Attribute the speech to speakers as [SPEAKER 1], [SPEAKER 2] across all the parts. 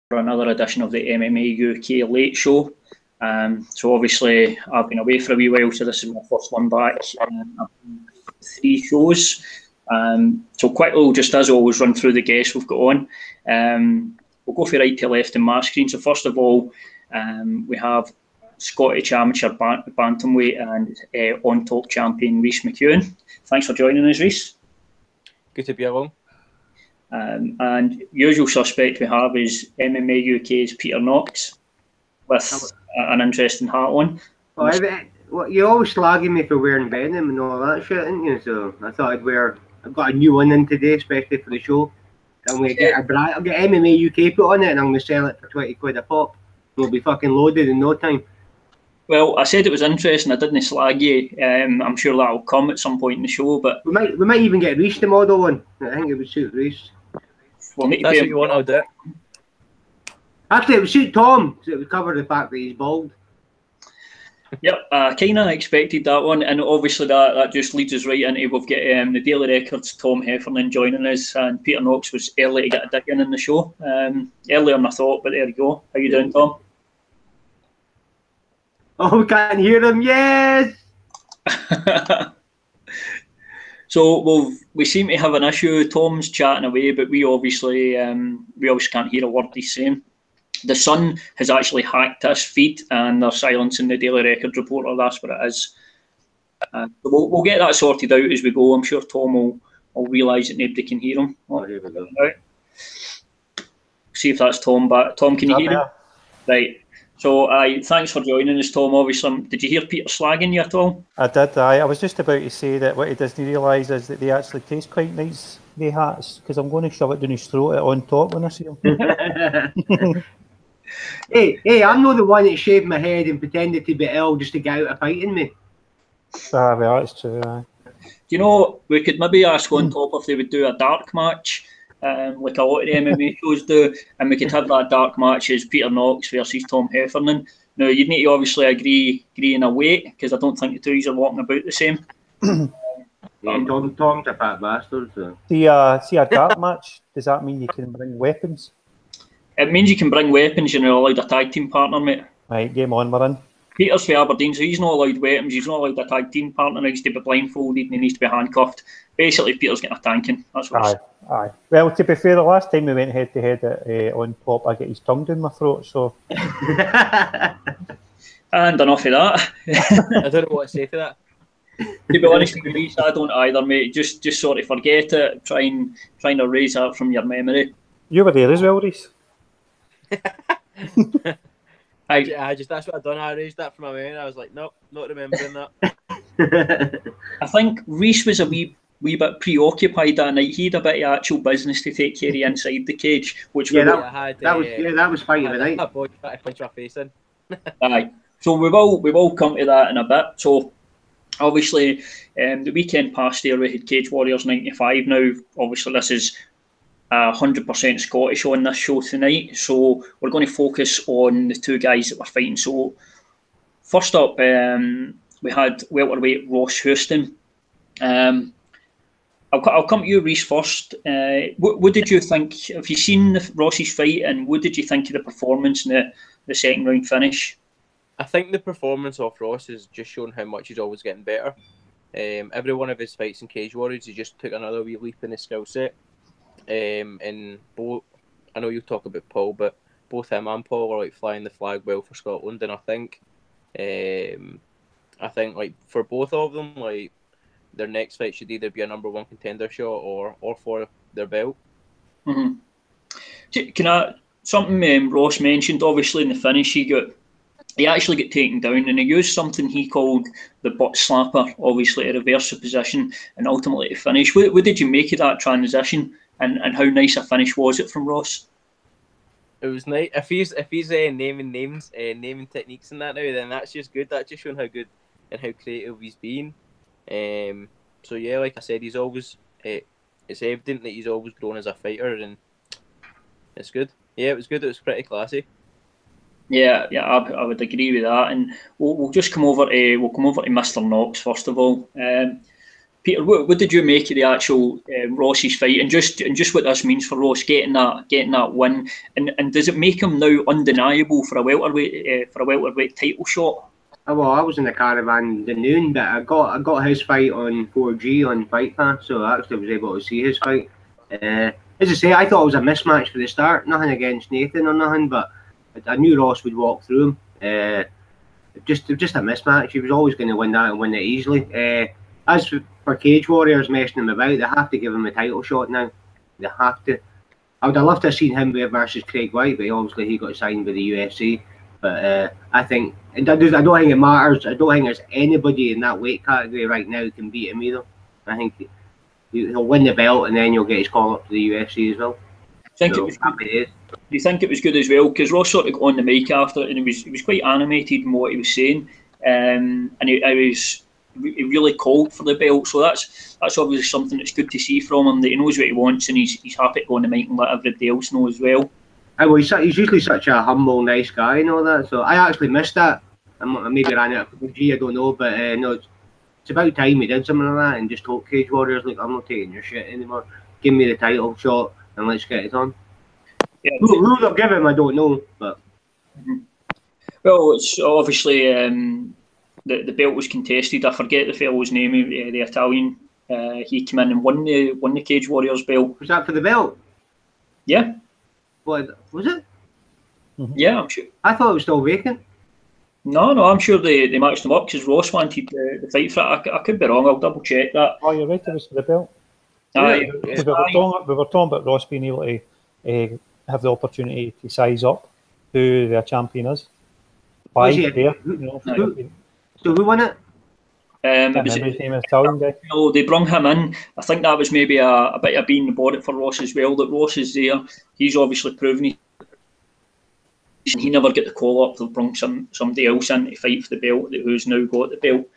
[SPEAKER 1] for another edition of the MMA UK Late Show. So obviously I've been away for a wee while, so this is my first one back. I've done 3 shows. So quickly, just as always, run through the guests we've got on. We'll go from right to left in my screen. So first of all, we have Scottish Amateur Bantamweight and on top champion Rhys McEwen. Thanks for joining us, Rhys.
[SPEAKER 2] Good to be along.
[SPEAKER 1] And usual suspect we have is MMA UK's Peter Knox with an interesting hat on.
[SPEAKER 3] Well, you're always slagging me for wearing Venom and all that shit, ain't you? So I thought I've got a new one in today, especially for the show. I'm going to get I'll get MMA UK put on it and I'm going to sell it for 20 quid a pop. It'll be fucking loaded in no time.
[SPEAKER 1] Well, I said it was interesting. I didn't slag you. I'm sure that'll come at some point in the show. But
[SPEAKER 3] we might even get Rhys to model one. I think it would suit Rhys.
[SPEAKER 1] We'll need to
[SPEAKER 2] That's what you want, I'll do it.
[SPEAKER 3] Actually, it would suit Tom, so it would cover the fact that he's bald.
[SPEAKER 1] Yep, I kind of expected that one, and obviously that just leads us right into we've got the Daily Record's Tom Heffernan joining us, and Peter Knox was early to get a dig in the show. Earlier than I thought, but there you go. How you doing, Tom?
[SPEAKER 3] Oh, we can't hear him. Yes.
[SPEAKER 1] So we seem to have an issue. Tom's chatting away, but we obviously can't hear a word he's saying. The Sun has actually hacked this feed and they're silencing the Daily Record reporter. That's what it is. We'll get that sorted out as we go. I'm sure Tom will realise that nobody can hear him.
[SPEAKER 3] Here we go.
[SPEAKER 1] Right. See if that's Tom. But Tom, can you hear him? Right. So, thanks for joining us, Tom. Obviously, did you hear Peter slagging you at all?
[SPEAKER 4] I did. I was just about to say that what he doesn't realise is that they actually taste quite nice, the hats, because I'm going to shove it down his throat on top when I see him.
[SPEAKER 3] Hey, I'm not the one that shaved my head and pretended to be ill just to get out of fighting me.
[SPEAKER 4] Well, that's true.
[SPEAKER 1] You know, we could maybe ask on top if they would do a dark match. Like a lot of the MMA shows do, and we could have that dark match as Peter Knox versus Tom Heffernan. Now, you'd need to obviously agree in a weight, because I don't think the two are walking about the same.
[SPEAKER 3] Tom's a fat bastard. So.
[SPEAKER 4] See a dark match, does that mean you can bring weapons?
[SPEAKER 1] It means you can bring weapons, you're not allowed a tag team partner, mate.
[SPEAKER 4] Right, game on, we're in.
[SPEAKER 1] Peter's for Aberdeen, so he's not allowed weapons, he's not allowed a tag team partner, he needs to be blindfolded and he needs to be handcuffed. Basically, Peter's getting a tanking. That's what
[SPEAKER 4] Aye. Well, to be fair, the last time we went head to head on top, I get his tongue down my throat, so.
[SPEAKER 1] And enough of that.
[SPEAKER 2] I don't know what to say to that.
[SPEAKER 1] To be honest with you, I don't either, mate. Just sort of forget it, trying to erase that from your memory.
[SPEAKER 4] You were there as well, Rhys.
[SPEAKER 2] That's what I done. I erased that from my memory. I was like, nope, not remembering that.
[SPEAKER 1] I think Rhys was a wee bit preoccupied that night. He had a bit of actual business to take care of inside the cage, which
[SPEAKER 3] that was fight of the night.
[SPEAKER 2] A boy trying to punch my face in.
[SPEAKER 1] Aye. So we will come to that in a bit. So obviously, the weekend past there we had Cage Warriors 95. Now, obviously, this is 100% Scottish on this show tonight, so we're going to focus on the two guys that were fighting. So first up, we had welterweight Ross Houston. I'll come to you, Rhys, first. What did you think? Have you seen Ross's fight, and what did you think of the performance in the second round finish?
[SPEAKER 2] I think the performance of Ross has just shown how much he's always getting better. Every one of his fights in Cage Warriors, he just took another wee leap in his skill set. And both, I know you talk about Paul, but both him and Paul are like flying the flag well for Scotland, and I think like for both of them, like their next fight should either be a number 1 contender shot or for their belt.
[SPEAKER 1] Mm-hmm. Something Ross mentioned, obviously in the finish, he actually got taken down, and he used something he called the butt slapper, obviously to reverse the position and ultimately to finish. What did you make of that transition? And how nice a finish was it from Ross?
[SPEAKER 2] It was nice. If he's naming names, naming techniques and that now, then that's just good. That's just showing how good and how creative he's been. So yeah, like I said, he's always. It's evident that he's always grown as a fighter, and it's good. Yeah, it was good. It was pretty classy.
[SPEAKER 1] Yeah, I would agree with that. And we'll just come over to Mr. Knox first of all. Peter, what did you make of the actual Ross's fight, and just what this means for Ross getting that win, and does it make him now undeniable for a welterweight title shot?
[SPEAKER 3] Well, I was in the caravan the noon, but I got his fight on 4G on Fight Pass, so I actually was able to see his fight. As I say, I thought it was a mismatch for the start. Nothing against Nathan or nothing, but I knew Ross would walk through him. Just a mismatch. He was always going to win that and win it easily. As for Cage Warriors messing him about, they have to give him a title shot now. They have to. I would have loved to have seen him versus Craig White, but obviously he got signed with the UFC. But I think I don't think it matters. I don't think there's anybody in that weight category right now who can beat him either. I think he'll win the belt and then you'll get his call up to the UFC as well.
[SPEAKER 1] Do you think it was good as well? Because Ross sort of got on the mic after it, and he was quite animated in what he was saying, and he really called for the belt. So that's obviously something that's good to see from him, that he knows what he wants and he's happy to go on the mic and let everybody else know as well.
[SPEAKER 3] Well, he's usually such a humble, nice guy and all that. So I actually missed that. I maybe ran out of G, I don't know, but no, it's about time he did something like that and just told Cage Warriors, look, I'm not taking your shit anymore. Give me the title shot and let's get it on. Yeah, who they'll give him, I don't know, but.
[SPEAKER 1] Well, it's obviously the belt was contested. I forget the fellow's name, the Italian. He came in and won the Cage Warriors belt.
[SPEAKER 3] Was that for the belt?
[SPEAKER 1] Yeah.
[SPEAKER 3] What was it?
[SPEAKER 1] Yeah, I'm sure.
[SPEAKER 3] I thought it was still vacant.
[SPEAKER 1] No, I'm sure they matched them up because Ross wanted the fight for it. I could be wrong. I'll double check that.
[SPEAKER 4] Oh, you're right. It was for the belt.
[SPEAKER 1] Aye.
[SPEAKER 4] We were talking about Ross being able to have the opportunity to size up who their champion is.
[SPEAKER 3] So who won it?
[SPEAKER 1] It was
[SPEAKER 4] his name is Italian guy.
[SPEAKER 1] No, they brung him in. I think that was maybe a bit of being bought it for Ross as well. That Ross is there. He's obviously proven he never get the call up. They'll bring somebody else in to fight for the belt who's now got the belt.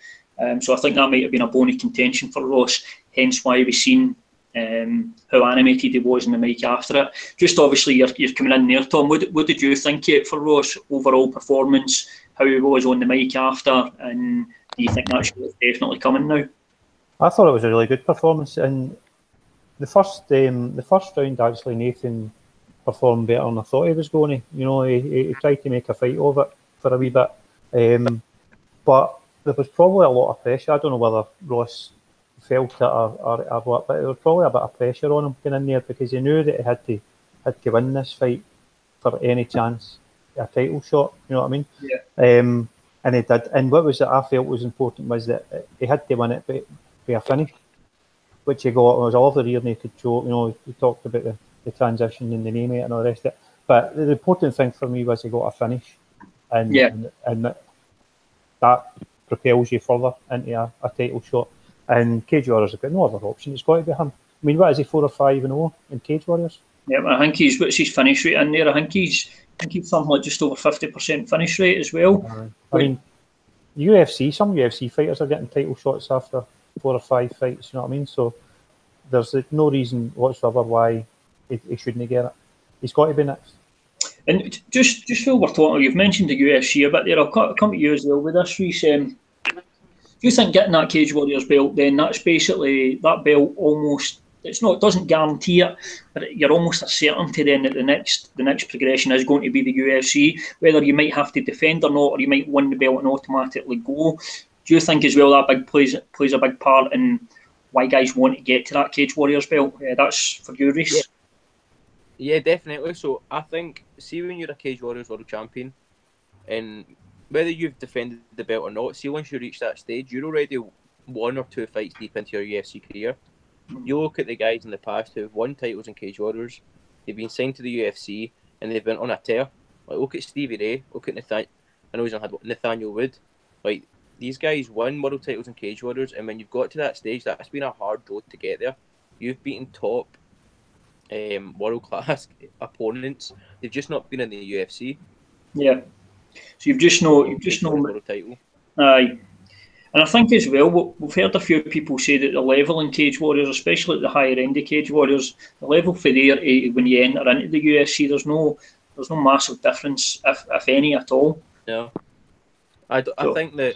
[SPEAKER 1] So I think that might have been a bone of contention for Ross. Hence why we've seen how animated he was in the mic after it. Just obviously you're coming in there, Tom. What did you think for Ross' overall performance? How he was on the mic after, and do you think that's definitely coming now?
[SPEAKER 4] I thought it was a really good performance, and the first round actually Nathan performed better than I thought he was going to. You know, he tried to make a fight of it for a wee bit, but there was probably a lot of pressure. I don't know whether Ross felt it or what, but there was probably a bit of pressure on him getting in there because he knew that he had to win this fight for any chance a title shot. You know what I mean?
[SPEAKER 1] Yeah.
[SPEAKER 4] And he did. And what was it I felt was important was that he had to win it by a finish, which he got. It was all the rear naked choke. You know, he talked about the transition and the name and all the rest of it. But the important thing for me was he got a finish, and that propels you further into a title shot. And Cage Warriors have got no other option. It's got to be him. I mean, what is he, 4-5-0 in Cage Warriors?
[SPEAKER 1] Yeah, I think what's his finish rate in there? I think he's something like just over 50% finish rate as well.
[SPEAKER 4] I mean, some UFC fighters are getting title shots after 4 or 5 fights. You know what I mean? So there's no reason whatsoever why he shouldn't get it. He's got to be next.
[SPEAKER 1] And just while we're talking, you've mentioned the UFC a bit there. I'll come to you as well with this, Reece. Do you think getting that Cage Warriors belt, then that's basically that belt almost? It doesn't guarantee it, but you're almost a certainty then that the next progression is going to be the UFC. Whether you might have to defend or not, or you might win the belt and automatically go. Do you think as well that plays a big part in why guys want to get to that Cage Warriors belt? That's for you, Reece.
[SPEAKER 2] Yeah, definitely. So I think, see, when you're a Cage Warriors World Champion, and whether you've defended the belt or not, see, once you reach that stage, you're already 1 or 2 fights deep into your UFC career. You look at the guys in the past who have won titles in Cage Warriors, they've been signed to the UFC, and they've been on a tear. Like, look at Stevie Ray, look at Nathaniel Wood. Like, these guys won world titles in Cage Warriors, and when you've got to that stage, that's been a hard road to get there. You've beaten top world-class opponents. They've just not been in the UFC.
[SPEAKER 1] Yeah. So you've just no
[SPEAKER 2] title.
[SPEAKER 1] Aye. And I think as well, we've heard a few people say that the level in Cage Warriors, especially at the higher end of Cage Warriors, the level for there when you enter into the UFC, there's no massive difference, if any at all.
[SPEAKER 2] No. I think that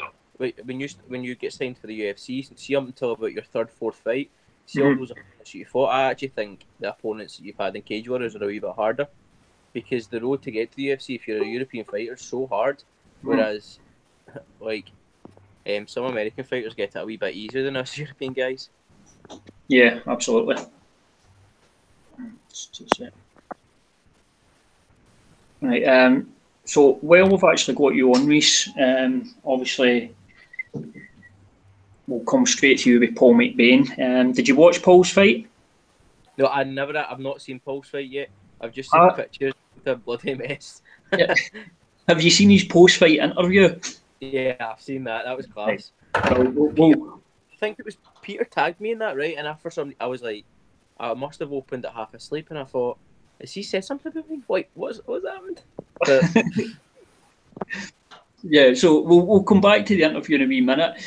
[SPEAKER 2] when you get signed for the UFC, see up until about your third, fourth fight, see all those opponents that you fought. I actually think the opponents that you've had in Cage Warriors are a wee bit harder, because the road to get to the UFC if you're a European fighter is so hard, whereas like some American fighters get it a wee bit easier than us European guys.
[SPEAKER 1] Yeah, absolutely. Right. So we've actually got you on, Reese. Obviously, we'll come straight to you with Paul McBain. Did you watch Paul's fight?
[SPEAKER 2] No, I've not seen Paul's fight yet. I've just seen pictures of the bloody mess.
[SPEAKER 1] Yeah. Have you seen his post-fight interview?
[SPEAKER 2] Yeah, I've seen that. That was class.
[SPEAKER 1] Well,
[SPEAKER 2] I think it was Peter tagged me in that, right? And I was like, I must have opened it half asleep, and I thought, has he said something about me? Like, what's happened?
[SPEAKER 1] Yeah, so we'll come back to the interview in a wee minute.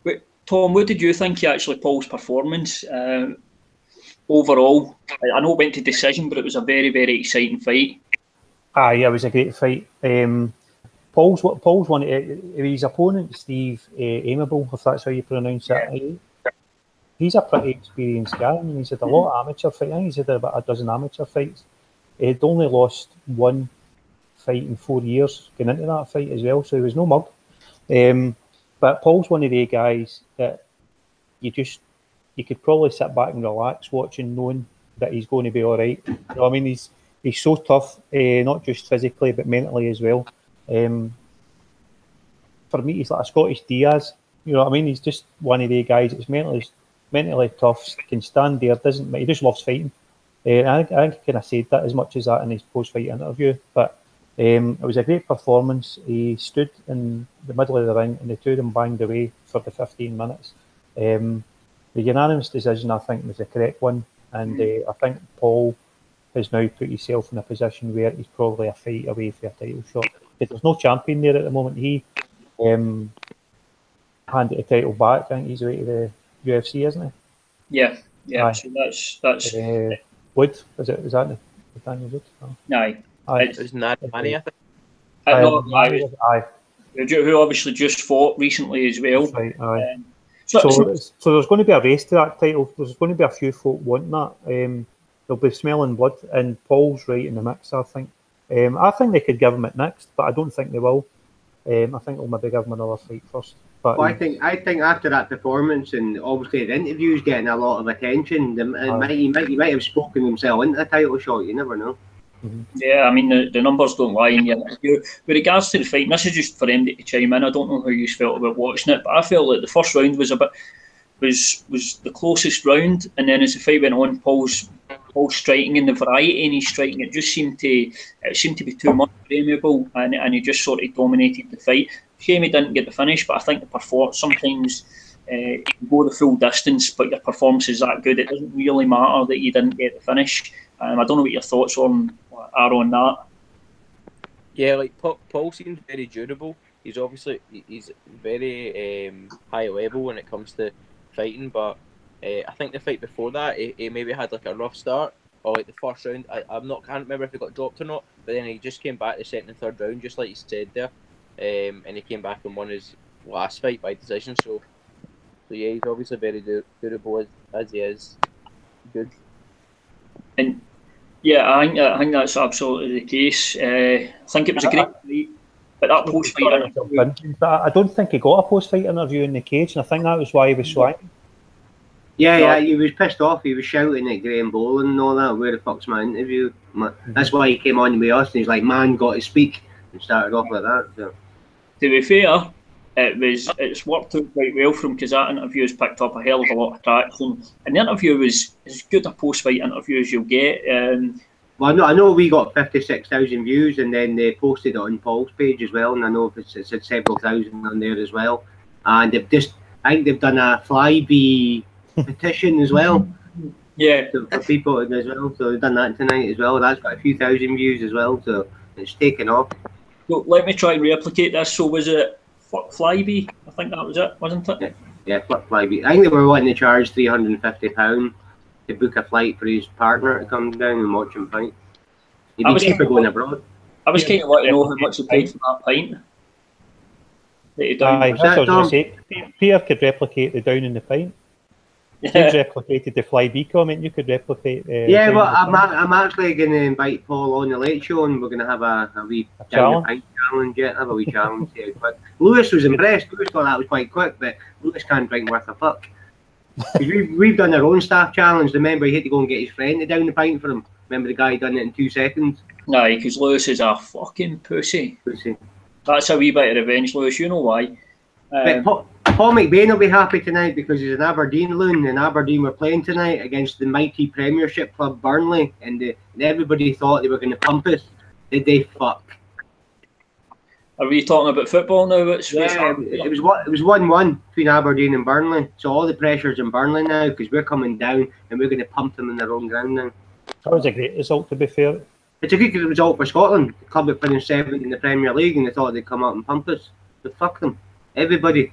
[SPEAKER 1] But Tom, what did you think of actually Paul's performance overall? I know it went to decision, but it was a very, very exciting fight.
[SPEAKER 4] Yeah, it was a great fight. Paul's one of his opponent, Steve Amable, if that's how you pronounce it. He's a pretty experienced guy. I mean, he's had a lot of amateur fights. I think he's had about a dozen amateur fights. He'd only lost one fight in 4 years going into that fight as well, so he was no mug. But Paul's one of the guys that you could probably sit back and relax watching, knowing that he's going to be all right. You know, I mean, he's so tough, not just physically but mentally as well. For me, he's like a Scottish Diaz. You know what I mean? He's just one of the guys that's mentally tough, can stand there, he just loves fighting. I think I kind of said that as much as that in his post-fight interview. But it was a great performance. He stood in the middle of the ring and the two of them banged away for the 15 minutes. The unanimous decision, I think, was the correct one. And I think Paul has now put himself in a position where he's probably a fight away for a title shot. But there's no champion there at the moment. He handed the title back. I think he's away to the UFC, isn't he?
[SPEAKER 1] Yeah.
[SPEAKER 4] Aye.
[SPEAKER 1] So that's
[SPEAKER 4] Wood. Is that Nathaniel Wood? Oh.
[SPEAKER 1] Aye.
[SPEAKER 2] It was Nadmani, I think.
[SPEAKER 1] Aye. Who obviously just fought recently as well.
[SPEAKER 4] Right, aye. So there's going to be a race to that title. There's going to be a few folk wanting that. They'll be smelling blood, and Paul's right in the mix, I think. I think they could give him it next, but I don't think they will. I think they'll maybe give him another fight first. But
[SPEAKER 3] well, I think after that performance, and obviously the interview's getting a lot of attention, he might have spoken himself into a title shot. You never know.
[SPEAKER 1] Yeah, I mean the numbers don't lie in your interview. With regards to the fight, and this is just for them to chime in. I don't know how you felt about watching it, but I felt like the first round was was the closest round, and then as the fight went on, Paul's striking and the variety in his striking, it seemed to be too much for Amable, and he just sort of dominated the fight. Shame he didn't get the finish, but I think the performance sometimes you can go the full distance, but your performance is that good. It doesn't really matter that you didn't get the finish. I don't know what your thoughts are on that.
[SPEAKER 2] Yeah, like Paul seems very durable. He's very high level when it comes to fighting, but I think the fight before that, he maybe had like a rough start, or like the first round. I can't remember if he got dropped or not, but then he just came back the second and third round, just like you said there, and he came back and won his last fight by decision. So yeah, he's obviously very durable as he is good.
[SPEAKER 1] And yeah, I think that's absolutely the case. I think it was a great fight, but that post-fight interview,
[SPEAKER 4] I don't think he got a post-fight interview in the cage, and I think that was why he was so angry.
[SPEAKER 3] Yeah, he was pissed off. He was shouting at Graham Boland and all that. Where the fuck's my interview? That's why he came on with us, and he's like, "Man, got to speak," and started off like that. So.
[SPEAKER 1] To be fair, it's worked out quite well for him, because that interview has picked up a hell of a lot of traction, and the interview was as good a post-fight interview as you'll get.
[SPEAKER 3] Well, I know we got 56,000 views, and then they posted it on Paul's page as well, and I know it's had several thousand on there as well. And I think they've done a Flyby petition as well.
[SPEAKER 1] Yeah,
[SPEAKER 3] for people as well. So they've done that tonight as well. That's got a few thousand views as well. So it's taken off.
[SPEAKER 1] So let me try and replicate this. So was it Flyby? I think that was it, wasn't it?
[SPEAKER 3] Yeah, Flyby. I think they were wanting to charge £350 to book a flight for his partner to come down and watch him fight. He'd be cheaper going abroad.
[SPEAKER 1] I was kind of wanting to know how much he paid for that pint. The down.
[SPEAKER 4] Aye, that's what I was going to say. Peter could replicate the down in the pint. James replicated the fly B comment. You could replicate.
[SPEAKER 3] Yeah, but I'm actually going to invite Paul on the Late Show, and we're going to have a wee down the pint challenge. Yeah, have a wee challenge here. But Lewis was impressed. Lewis thought that was quite quick, but Lewis can't drink worth a fuck. We've done our own staff challenge. Remember, he had to go and get his friend to down the pint for him. Remember the guy done it in 2 seconds?
[SPEAKER 1] No, because Lewis is a fucking pussy. That's a wee bit of revenge, Lewis. You know why?
[SPEAKER 3] Paul McBain will be happy tonight because he's an Aberdeen loon, and Aberdeen were playing tonight against the mighty Premiership club Burnley, and everybody thought they were going to pump us. Did they fuck?
[SPEAKER 1] Are we talking about football now?
[SPEAKER 3] It was 1-1 between Aberdeen and Burnley, so all the pressure's in Burnley now because we're coming down and we're going to pump them in their own ground now.
[SPEAKER 4] That was a great result, to be fair.
[SPEAKER 3] It's a good result for Scotland. The club are finished 7th in the Premier League, and they thought they'd come out and pump us. But fuck them. Everybody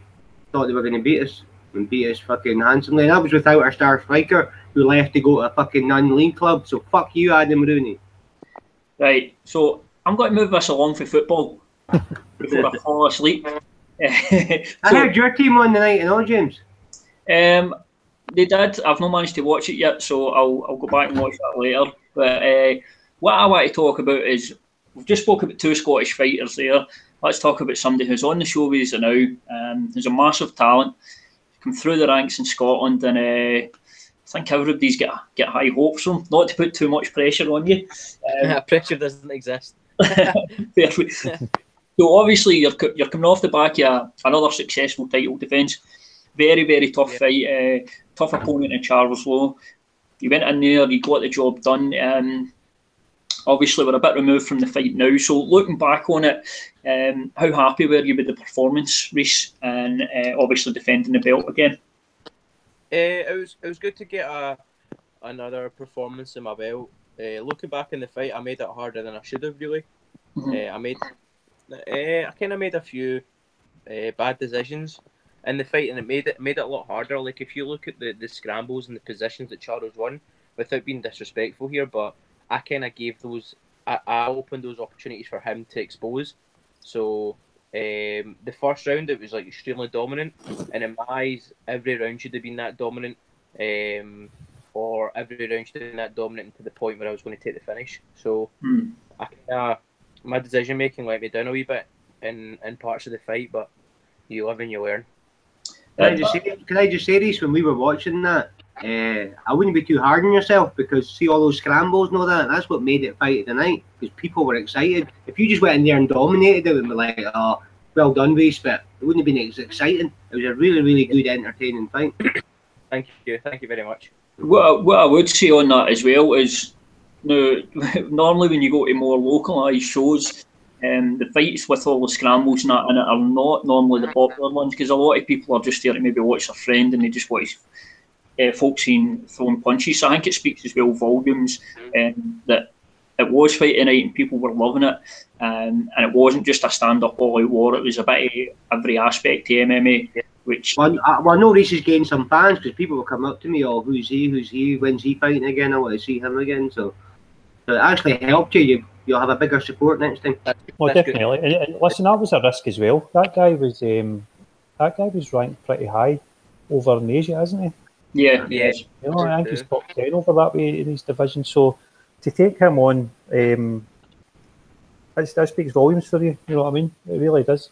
[SPEAKER 3] thought they were going to beat us and beat us fucking handsomely. And that was without our star striker who left to go to a fucking non-league club. So fuck you, Adam Rooney.
[SPEAKER 1] Right, so I'm going to move this along for football before I fall asleep.
[SPEAKER 3] I heard your team on the night, James.
[SPEAKER 1] They did. I've not managed to watch it yet, so I'll go back and watch that later. But what I want to talk about is, we've just spoke about 2 Scottish fighters there. Let's talk about somebody who's on the show with us now. Who's a massive talent, come through the ranks in Scotland, and I think everybody's get high hopes from him. Not to put too much pressure on you.
[SPEAKER 2] Pressure doesn't exist.
[SPEAKER 1] So obviously you're coming off the back of another successful title defence. Very, very tough fight. Tough opponent in Charles Lowe. You went in there, you got the job done. Obviously, we're a bit removed from the fight now. So looking back on it, how happy were you with the performance, Rhys, and obviously defending the belt again?
[SPEAKER 2] It was good to get another performance in my belt. Looking back in the fight, I made it harder than I should have, really. Mm-hmm. I kind of made a few bad decisions in the fight, and it made it a lot harder. Like, if you look at the scrambles and the positions that Charles won, without being disrespectful here, but I kind of gave those. I opened those opportunities for him to expose. So the first round, it was like extremely dominant, and in my eyes, every round should have been that dominant, or every round should have been that dominant to the point where I was going to take the finish. So my decision making let me down a wee bit in parts of the fight, but you live and you learn.
[SPEAKER 3] Can I just say this? When we were watching that, I wouldn't be too hard on yourself, because see all those scrambles and all that, that's what made it fight of the night, because people were excited. If you just went in there and dominated it and were like, oh, well done, Rhys, but it wouldn't have been as exciting. It was a really, really good, entertaining fight.
[SPEAKER 2] Thank you very much.
[SPEAKER 1] What I would say on that as well is, normally when you go to more localised shows, the fights with all the scrambles and that in it are not normally the popular ones, because a lot of people are just there to maybe watch their friend and they just watch folks throwing punches. So I think it speaks as well volumes that it was fighting night and people were loving it, and it wasn't just a stand-up all-out war. It was a bit of every aspect to MMA. Which
[SPEAKER 3] I know Rhys has gained some fans, because people will come up to me, oh, who's he, when's he fighting again, I want to see him again. So it actually helped you. You'll have a bigger support next time.
[SPEAKER 4] Well, definitely. And listen, that was a risk as well. That guy was ranked pretty high over in Asia, isn't he?
[SPEAKER 1] Yeah.
[SPEAKER 4] You know, I think he's top 10 over that way in his division. So to take him on, that speaks volumes for you. You know what I mean? It really does.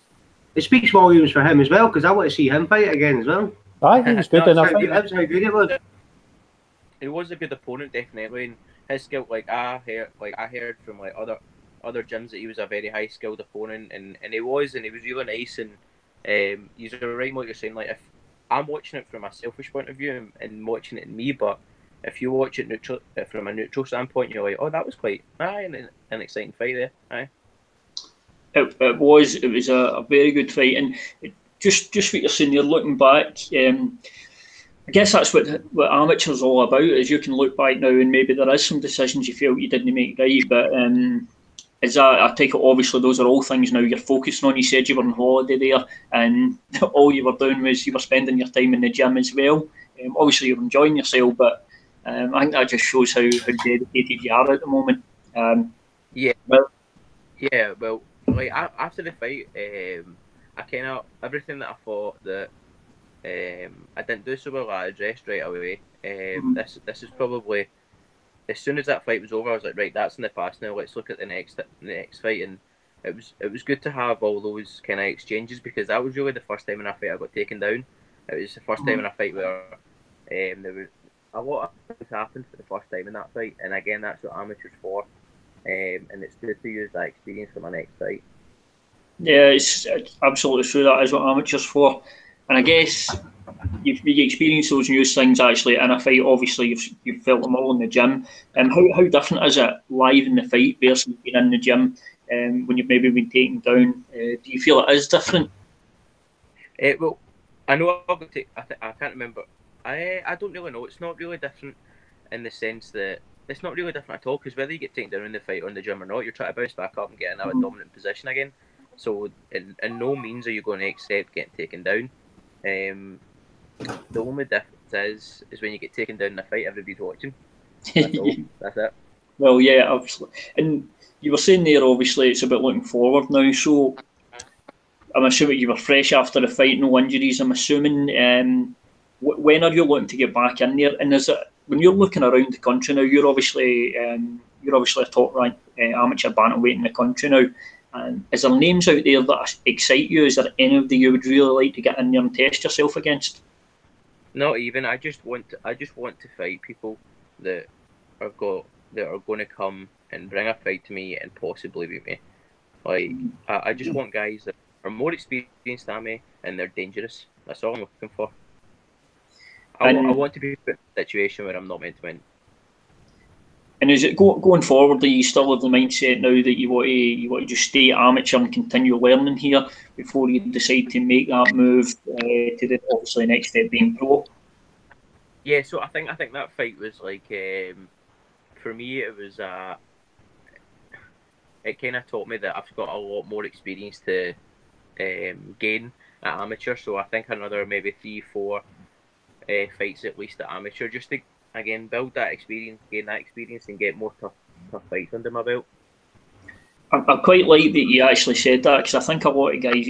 [SPEAKER 3] It speaks volumes for him as well, because I want to see him fight again as well.
[SPEAKER 4] I think he's good enough.
[SPEAKER 3] That's how good it was.
[SPEAKER 2] He was a good opponent, definitely. And his skill, I heard from other gyms that he was a very high skilled opponent, and he was really nice. And he's right what you're saying. Like, if I'm watching it from a selfish point of view and watching it in me, but if you watch it from a neutral standpoint, you're like, oh, that was quite an exciting fight there. Aye.
[SPEAKER 1] It was a very good fight, and just what you're saying, you're looking back. I guess that's what amateur's all about, is you can look back now and maybe there is some decisions you felt you didn't make right, but I take it obviously those are all things now you're focusing on. You said you were on holiday there and all you were doing was you were spending your time in the gym as well. Obviously you're enjoying yourself, but I think that just shows how dedicated you are at the moment. Well,
[SPEAKER 2] like after the fight, kind of everything that I thought that I didn't do so well, I addressed right away. This is probably, as soon as that fight was over, I was like, right, that's in the past now. Let's look at the next fight, and it was good to have all those kind of exchanges, because that was really the first time in a fight I got taken down. It was the first time in a fight where there was a lot of things happened for the first time in that fight, and again, that's what amateurs for, and it's good to use that experience for my next fight.
[SPEAKER 1] Yeah, it's absolutely true. That is what amateurs for, and I guess you experience those new things actually in a fight. Obviously, you've felt them all in the gym. How different is it live in the fight versus being in the gym when you've maybe been taken down? Do you feel it is different?
[SPEAKER 2] Well, I know I'll go take. I can't remember. I don't really know. It's not really different in the sense that it's not really different at all, because whether you get taken down in the fight or in the gym or not, you're trying to bounce back up and get another dominant position again. So in no means are you going to accept getting taken down. The only difference is when you get taken down in a fight, everybody's watching. That's all. That's it.
[SPEAKER 1] Well, yeah, absolutely. And you were saying there, obviously, it's about looking forward now. So I'm assuming you were fresh after the fight, no injuries. I'm assuming. When are you looking to get back in there? And is it when you're looking around the country now? You're obviously a top ranked amateur bantamweight in the country now. And is there names out there that excite you? Is there anybody you would really like to get in there and test yourself against?
[SPEAKER 2] Not even. I just want to fight people that are going to come and bring a fight to me and possibly beat me. Like I just want guys that are more experienced than me and they're dangerous. That's all I'm looking for. I want to be put in a situation where I'm not meant to win.
[SPEAKER 1] And is it going forward? Do you still have the mindset now that you want to just stay amateur and continue learning here before you decide to make that move to the obviously next step being pro?
[SPEAKER 2] Yeah, so I think that fight was like for me it was it kind of taught me that I've got a lot more experience to gain at amateur. So I think another maybe 3-4 fights at least at amateur, just to again build that experience, gain that experience, and get more tough fights under my belt.
[SPEAKER 1] I quite like that you actually said that, because I think a lot of guys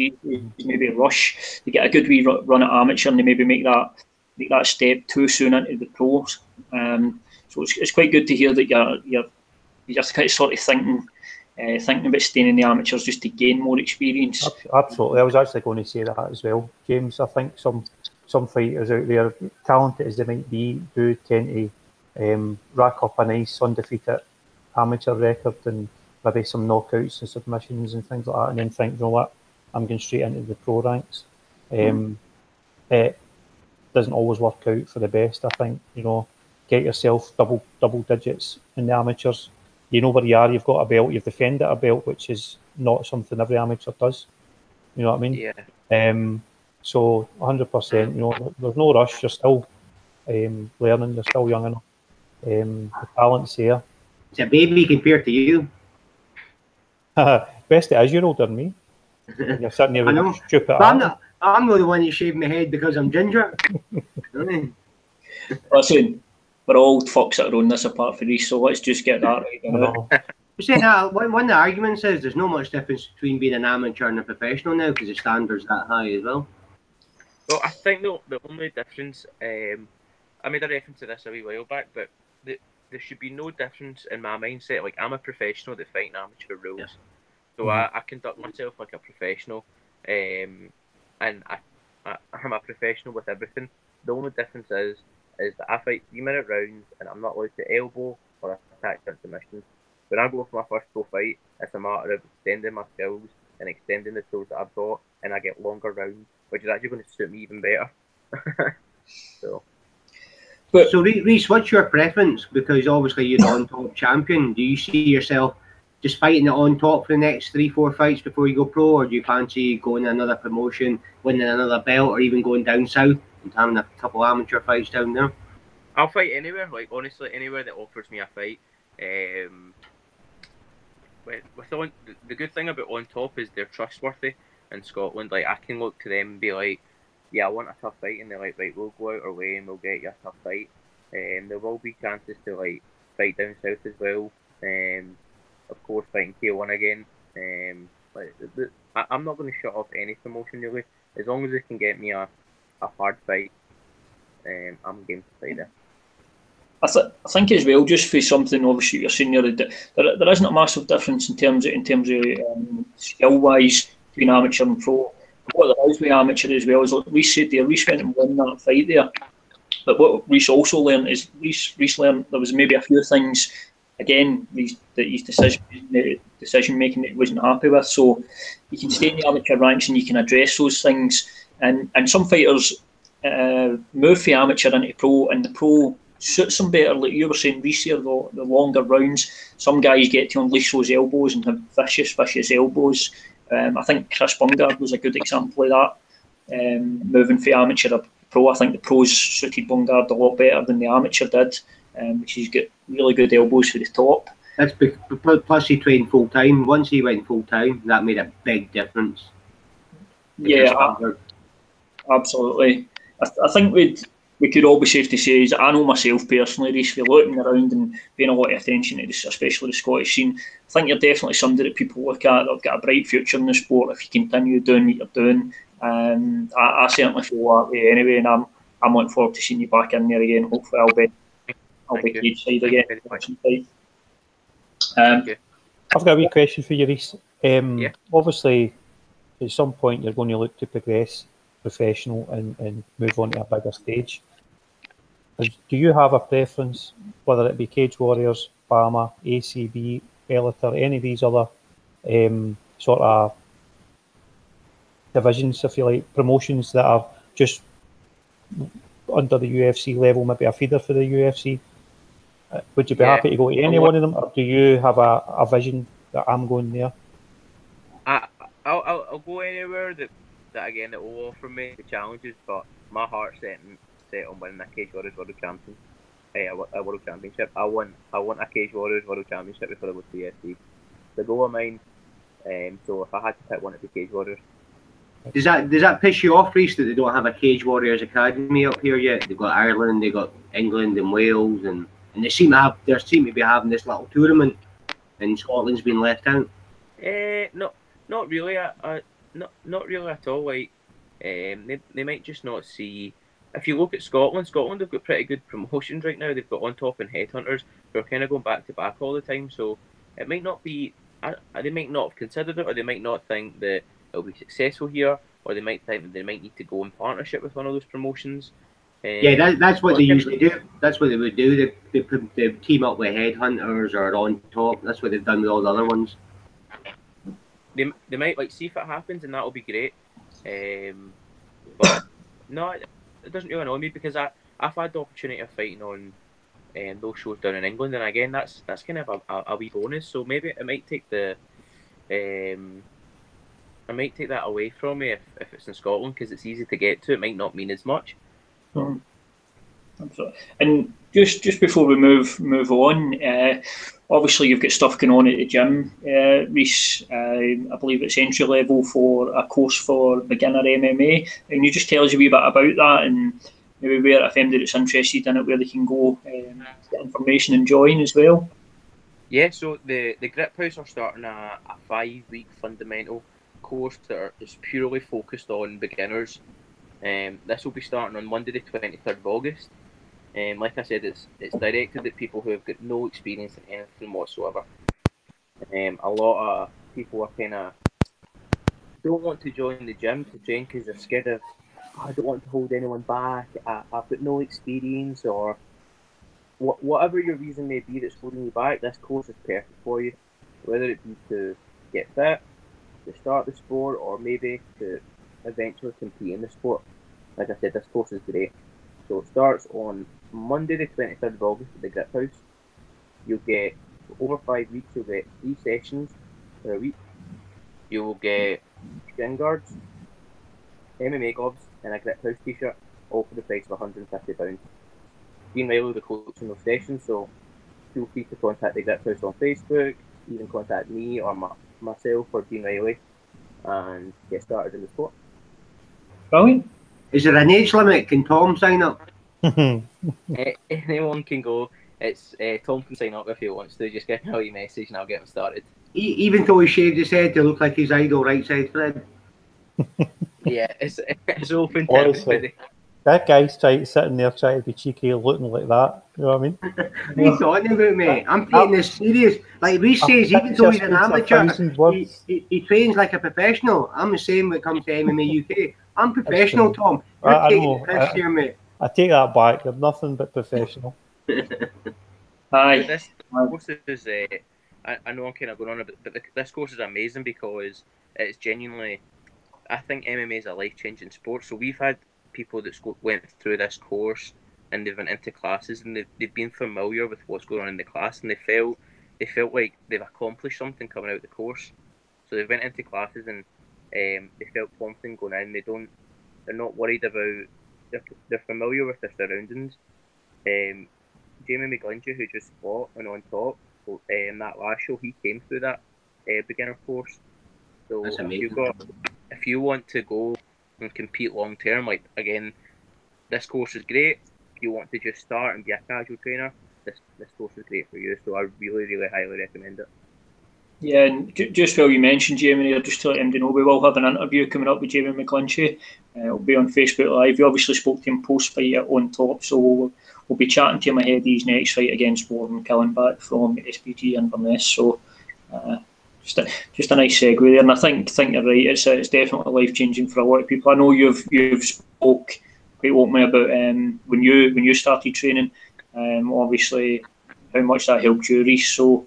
[SPEAKER 1] maybe rush to get a good wee run at amateur and they maybe make that step too soon into the pros. So it's quite good to hear that you're just kind of sort of thinking about staying in the amateurs just to gain more experience.
[SPEAKER 4] Absolutely, I was actually going to say that as well, James. I think some fighters out there, talented as they might be, do tend to rack up a nice undefeated amateur record and maybe some knockouts and submissions and things like that, and then think, you know what, I'm going straight into the pro ranks. It doesn't always work out for the best. I think, get yourself double digits in the amateurs. You know where you are. You've got a belt. You've defended a belt, which is not something every amateur does. You know what I mean?
[SPEAKER 2] Yeah.
[SPEAKER 4] So 100%. There's no rush. You're still learning. You're still young enough. The talent's here.
[SPEAKER 3] It's a baby compared to you.
[SPEAKER 4] Best it is, you're older than me. You're sitting there with
[SPEAKER 3] I know.
[SPEAKER 4] Stupid.
[SPEAKER 3] But I'm not the one that shaved my head because I'm ginger.
[SPEAKER 1] Listen, we're all fucks that are on this apart from these, so let's just get that right now.
[SPEAKER 3] Saying that, one of the arguments is there's not much difference between being an amateur and a professional now because the standard's that high as well.
[SPEAKER 2] Well, I think the only difference, I made a reference to this a wee while back, but there should be no difference in my mindset. Like, I'm a professional that fight in amateur rules. Yeah. So I conduct myself like a professional, and I'm a professional with everything. The only difference is that I fight 3-minute rounds and I'm not allowed to elbow or attack in submissions. When I go for my first pro fight, it's a matter of extending my skills and extending the tools that I've got, and I get longer rounds, which is actually going to suit me even better. So,
[SPEAKER 3] Reece, what's your preference? Because obviously you're the on-top champion. Do you see yourself just fighting it on top for the next 3-4 fights before you go pro, or do you fancy going to another promotion, winning another belt, or even going down south and having a couple amateur fights down there?
[SPEAKER 2] I'll fight anywhere. Like, honestly, anywhere that offers me a fight. The good thing about on top is they're trustworthy in Scotland. Like, I can look to them and be like, yeah, I want a tough fight, and they're like, right, we'll go out our way and we'll get you a tough fight. There will be chances to like fight down south as well. Of course, fighting K1 again. Like I'm not going to shut off any promotion really. As long as it can get me a hard fight, I'm game to fight it.
[SPEAKER 1] I think as well, just for something obviously you're saying there isn't a massive difference in terms of skill wise between amateur and pro. What there is with amateur as well is, like Reece said there, Reece went and won that fight there. But what Reece also learned is Reece learned there was maybe a few things again that his decision making that he wasn't happy with. So you can stay in the amateur ranks and you can address those things. And some fighters move from amateur into pro, and the pro suits them better. Like you were saying, Reece here, the longer rounds. Some guys get to unleash those elbows and have vicious elbows. I think Chris Bungard was a good example of that. Moving from amateur to pro, I think the pros suited Bungard a lot better than the amateur did, because he's got really good elbows for the top.
[SPEAKER 3] That's plus he trained full time. Once he went full time, that made a big difference.
[SPEAKER 1] Yeah, absolutely. I think we could all be safe to say is, I know myself personally, Reece, for looking around and paying a lot of attention to this, especially the Scottish scene, I think you're definitely somebody that people look at that have got a bright future in the sport if you continue doing what you're doing. I certainly feel that way anyway, and I'm looking forward to seeing you back in there again. Hopefully I'll be cage side again.
[SPEAKER 4] I've got a wee question for you, Reece. Obviously, at some point you're going to look to progress professional and move on to a bigger stage. Do you have a preference, whether it be Cage Warriors, BAMA, ACB, Bellator, any of these other sort of divisions, if you like, promotions that are just under the UFC level, maybe a feeder for the UFC? Would you be happy to go to any one of them, or do you have a vision that I'm going there?
[SPEAKER 2] I'll go anywhere that again it will offer me the challenges, but my heart's set on winning a Cage Warriors World Champion. A World Championship. I want a Cage Warriors World Championship before I go to the UFC. The goal of mine. So if I had to pick one, it'd be Cage Warriors.
[SPEAKER 3] Does that piss you off, Reece, that they don't have a Cage Warriors Academy up here yet? They've got Ireland, they've got England and Wales, and they seem to be having this little tournament, and Scotland's been left out.
[SPEAKER 2] Not really. Not really at all. Like, they might just not see. If you look at Scotland have got pretty good promotions right now. They've got On Top and Headhunters who are kind of going back to back all the time. So it might not be. They might not have considered it, or they might not think that it'll be successful here, or they might think that they might need to go in partnership with one of those promotions.
[SPEAKER 3] That's what they usually do. That's what they would do. They team up with Headhunters or On Top. That's what they've done with all the other ones.
[SPEAKER 2] They might see if it happens, and that'll be great. But no, it doesn't really annoy me, because I've had the opportunity of fighting on those shows down in England, and again that's kind of a wee bonus. So maybe it might take I might take that away from me if it's in Scotland, because it's easy to get to. It might not mean as much.
[SPEAKER 1] And just before we move on, obviously you've got stuff going on at the gym, Reece. I believe it's entry level for a course for beginner MMA. And you just tell us a wee bit about that, and maybe where, if anybody that's interested in it, where they can go get information and join as well.
[SPEAKER 2] Yeah, so the Grip House are starting a 5-week fundamental course that is purely focused on beginners. This will be starting on Monday the 23rd of August. Like I said, it's directed at people who have got no experience in anything whatsoever. A lot of people are kind of don't want to join the gym to train because they're scared of, I don't want to hold anyone back, I've got no experience, or whatever your reason may be that's holding you back. This course is perfect for you, whether it be to get fit, to start the sport, or maybe to eventually compete in the sport. Like I said, this course is great. So it starts on Monday the 23rd of August at the Grip House. You'll get, over 5 weeks, you'll get 3 sessions per week. You will get shin guards, MMA gloves, and a Grip House t-shirt, all for the price of £150. Dean Riley will be coaching those sessions, so feel free to contact the Grip House on Facebook, even contact me or myself or Dean Riley, and get started in the sport.
[SPEAKER 1] Brilliant.
[SPEAKER 3] Is there an age limit? Can Tom sign up?
[SPEAKER 2] Anyone can go. It's Tom can sign up if he wants to. Just get me a wee message and I'll get him started.
[SPEAKER 3] Even though he shaved his head to look like his idol, right side Fred.
[SPEAKER 2] Yeah, it's open to
[SPEAKER 4] Honestly,
[SPEAKER 2] everybody.
[SPEAKER 4] that guy's sitting there trying to be cheeky, looking like that. You know what I mean?
[SPEAKER 3] What are you talking about, mate? I'm taking this serious. Like Reece says, even though he's an amateur, he trains like a professional. I'm the same when it comes to MMA UK. I'm professional, Tom. You're taking the piss here, mate.
[SPEAKER 4] I take that back. You're nothing but professional.
[SPEAKER 1] Aye.
[SPEAKER 2] This course is, I know I'm kind of going on a bit, but this course is amazing because it's genuinely, I think MMA is a life-changing sport. So we've had people that went through this course and they've went into classes and they've been familiar with what's going on in the class and they felt like they've accomplished something coming out of the course. So they went into classes and they felt confident going in. They're not worried about. They're familiar with their surroundings. Jamie McGlinchey, who just fought and on top, that last show, he came through that beginner course. So if you want to go and compete long term, like again, this course is great. If you want to just start and be a casual trainer, this course is great for you. So I really, really highly recommend it.
[SPEAKER 1] Yeah, and just while you mentioned Jamie there, just to let him know, we will have an interview coming up with Jamie McGlinchey. It'll be on Facebook Live. We obviously spoke to him post-fight at On Top, so we'll be chatting to him ahead of his next fight against Warren Killenback from SPG Inverness. So just a nice segue there, and I think you're right. It's definitely life changing for a lot of people. I know you've spoke quite openly about when you started training, obviously how much that helped you, Reece. So.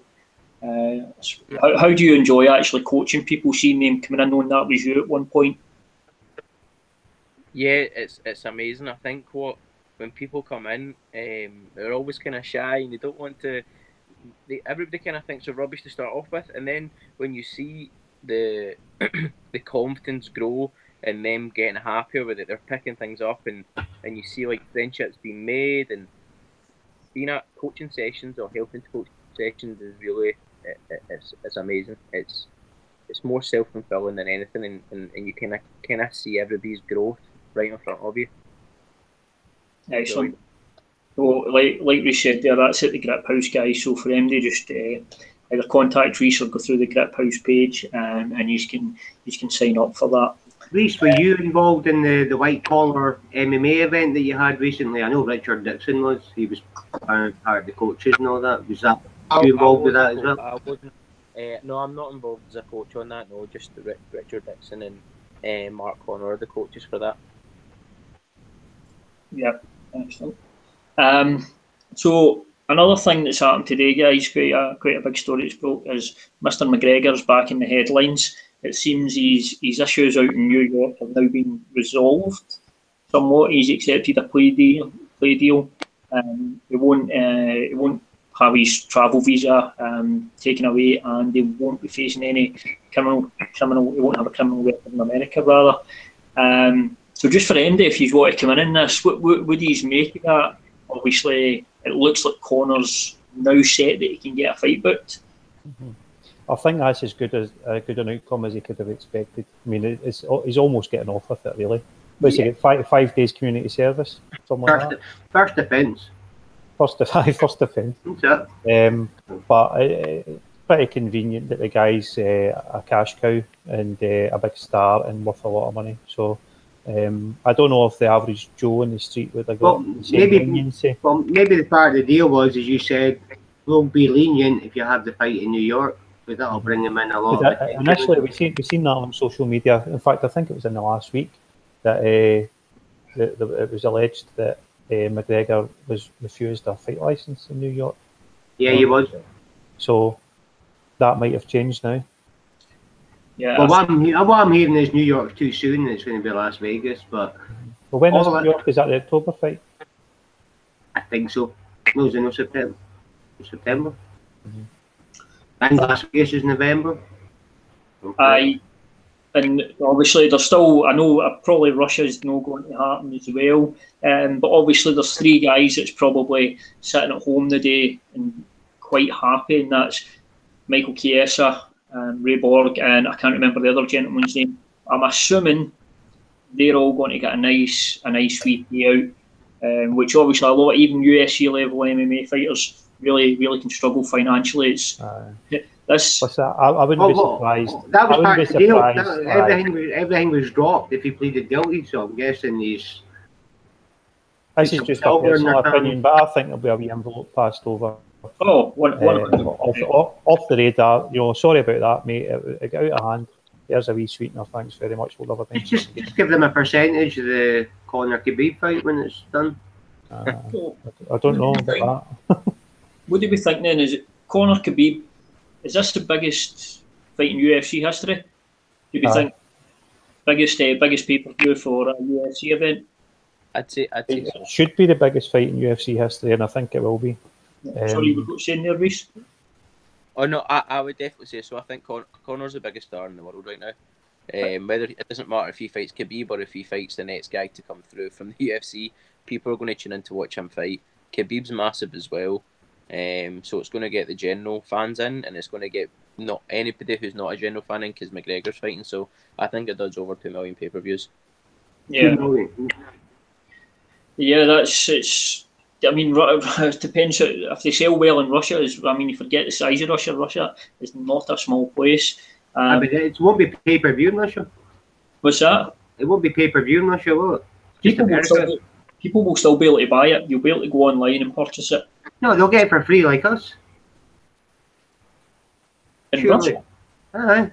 [SPEAKER 1] How do you enjoy actually coaching people, seeing them coming in, knowing that was you at one point?
[SPEAKER 2] Yeah, it's amazing. I think when people come in, they're always kind of shy and they don't want to. Everybody kind of thinks they're rubbish to start off with, and then when you see the the confidence grow and them getting happier with it, they're picking things up, and you see like friendships being made, and being at coaching sessions or helping to coach sessions is really. It's amazing. It's more self-fulfilling than anything, and you kind of see everybody's growth right in front of you.
[SPEAKER 1] Excellent. So, like we said there, that's at the Grip House, guys. So for them, they just either contact Reece or go through the Grip House page, and you can sign up for that.
[SPEAKER 3] Reece, were you involved in the white collar MMA event that you had recently? I know Richard Dixon was. He was part of the coaches and all that. Was that? You involved with that as well?
[SPEAKER 2] I wasn't. No, I'm not involved as a coach on that. No, just Richard Dixon and Mark Connor are the coaches for that.
[SPEAKER 1] Yeah, excellent. So another thing that's happened today, guys, quite a big story it's broke, is Mr. McGregor's back in the headlines. It seems his issues out in New York have now been resolved somewhat. He's accepted a plea deal. He won't have his travel visa taken away, and they won't be facing any criminal. He won't have a criminal record in America, rather. So just for Andy, if you want to come in this, what would you make of that? Obviously, it looks like Connor's now set that he can get a fight booked.
[SPEAKER 4] Mm-hmm. I think that's as good an outcome as he could have expected. I mean, he's almost getting off with it, really. But he get 5 days community service, something like that.
[SPEAKER 3] First offence.
[SPEAKER 4] First offence. But it's pretty convenient that the guy's a cash cow and a big star and worth a lot of money. So I don't know if the average Joe in the street would have got the same leniency. Well,
[SPEAKER 3] maybe the part of the deal was, as you said, we'll be lenient if you have the fight in New York, but that'll bring them in a lot.
[SPEAKER 4] Initially, we've seen that on social media. In fact, I think it was in the last week that it was alleged that McGregor was refused a fight license in New York.
[SPEAKER 3] Yeah, he was.
[SPEAKER 4] So that might have changed now.
[SPEAKER 3] Yeah. Well, what I'm hearing is New York's too soon, and it's going to be Las Vegas. But
[SPEAKER 4] when is New York? Is that the October fight?
[SPEAKER 3] I think so. No, it's in September. September. Mm-hmm. And Las Vegas is November.
[SPEAKER 1] Aye. And obviously, there's still, I know probably Russia's not going to happen as well. But obviously, there's 3 guys that's probably sitting at home today and quite happy, and that's Michael Chiesa, Ray Borg, and I can't remember the other gentleman's name. I'm assuming they're all going to get a nice wee payout, which obviously a lot, even UFC level MMA fighters, really can struggle financially. This
[SPEAKER 4] What's that? I wouldn't be surprised.
[SPEAKER 3] That was
[SPEAKER 4] I
[SPEAKER 3] part
[SPEAKER 4] wouldn't
[SPEAKER 3] of
[SPEAKER 4] be
[SPEAKER 3] the deal.
[SPEAKER 4] surprised.
[SPEAKER 3] Everything was dropped if he pleaded guilty. So I'm guessing he's.
[SPEAKER 4] This is just a personal opinion, but I think there'll be a wee envelope passed over.
[SPEAKER 1] one
[SPEAKER 4] Off the radar. Sorry about that, mate. It got out of hand. Here's a wee sweetener. Thanks very much. We'll have a
[SPEAKER 3] just give them a percentage of the Conor Khabib fight when it's done.
[SPEAKER 4] I don't know about that.
[SPEAKER 1] What do we think then? Is it Conor Khabib? Is this the biggest fight in UFC history? Do we think biggest pay-per-view for a UFC event?
[SPEAKER 2] I'd say
[SPEAKER 4] It
[SPEAKER 2] so.
[SPEAKER 4] should be the biggest fight in UFC history, and I think it will be.
[SPEAKER 1] Sorry, we've got saying there, Reece.
[SPEAKER 2] Oh no, I would definitely say so. I think Conor's the biggest star in the world right now. Whether it doesn't matter if he fights Khabib or if he fights the next guy to come through from the UFC, people are going to tune in to watch him fight. Khabib's massive as well, so it's going to get the general fans in, and it's going to get not anybody who's not a general fan in because McGregor's fighting. So I think it does over 2 million pay-per-views.
[SPEAKER 1] Yeah. Yeah, it's. I mean, it depends if they sell well in Russia. You forget the size of Russia. Russia is not a small place.
[SPEAKER 3] But it won't be pay-per-view in Russia.
[SPEAKER 1] What's that?
[SPEAKER 3] It won't be pay-per-view in Russia, will it?
[SPEAKER 1] People will still be able to buy it. You'll be able to go online and purchase it.
[SPEAKER 3] No, they'll get it for free like us.
[SPEAKER 1] In Russia?
[SPEAKER 3] Aye.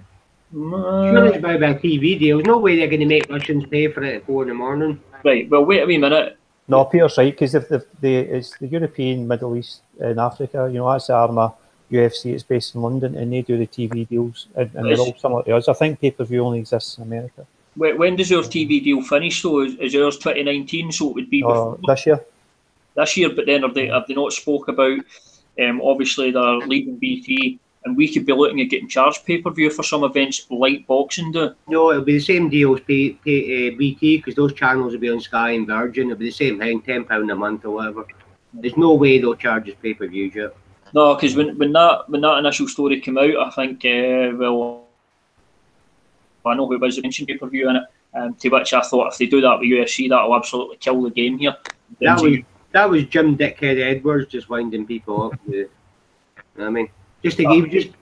[SPEAKER 3] Surely it's about a TV deal. There's no way they're going to make Russians pay for it at 4 in the morning.
[SPEAKER 1] Right, well, wait a wee minute.
[SPEAKER 4] No, Peter's right, because it's the European, Middle East, and Africa. That's the arm of UFC. It's based in London, and they do the TV deals, and they're all similar to us. I think pay-per-view only exists in America.
[SPEAKER 1] When does our TV deal finish, though? Is ours 2019, so it would be before?
[SPEAKER 4] This year.
[SPEAKER 1] This year, but then have they not spoke about, obviously they're leaving BT, and we could be looking at getting charged pay-per-view for some events like boxing do?
[SPEAKER 3] No, it'll be the same deal as BT, because those channels will be on Sky and Virgin. It'll be the same thing, £10 a month or whatever. There's no way they'll charge us pay-per-view yet. No,
[SPEAKER 1] because when that initial story came out, I think, I know who it was that mentioned pay-per-view in it, to which I thought if they do that with UFC, that'll absolutely kill the game here.
[SPEAKER 3] That was Jim Dickhead Edwards just winding people up. You know what I mean? He just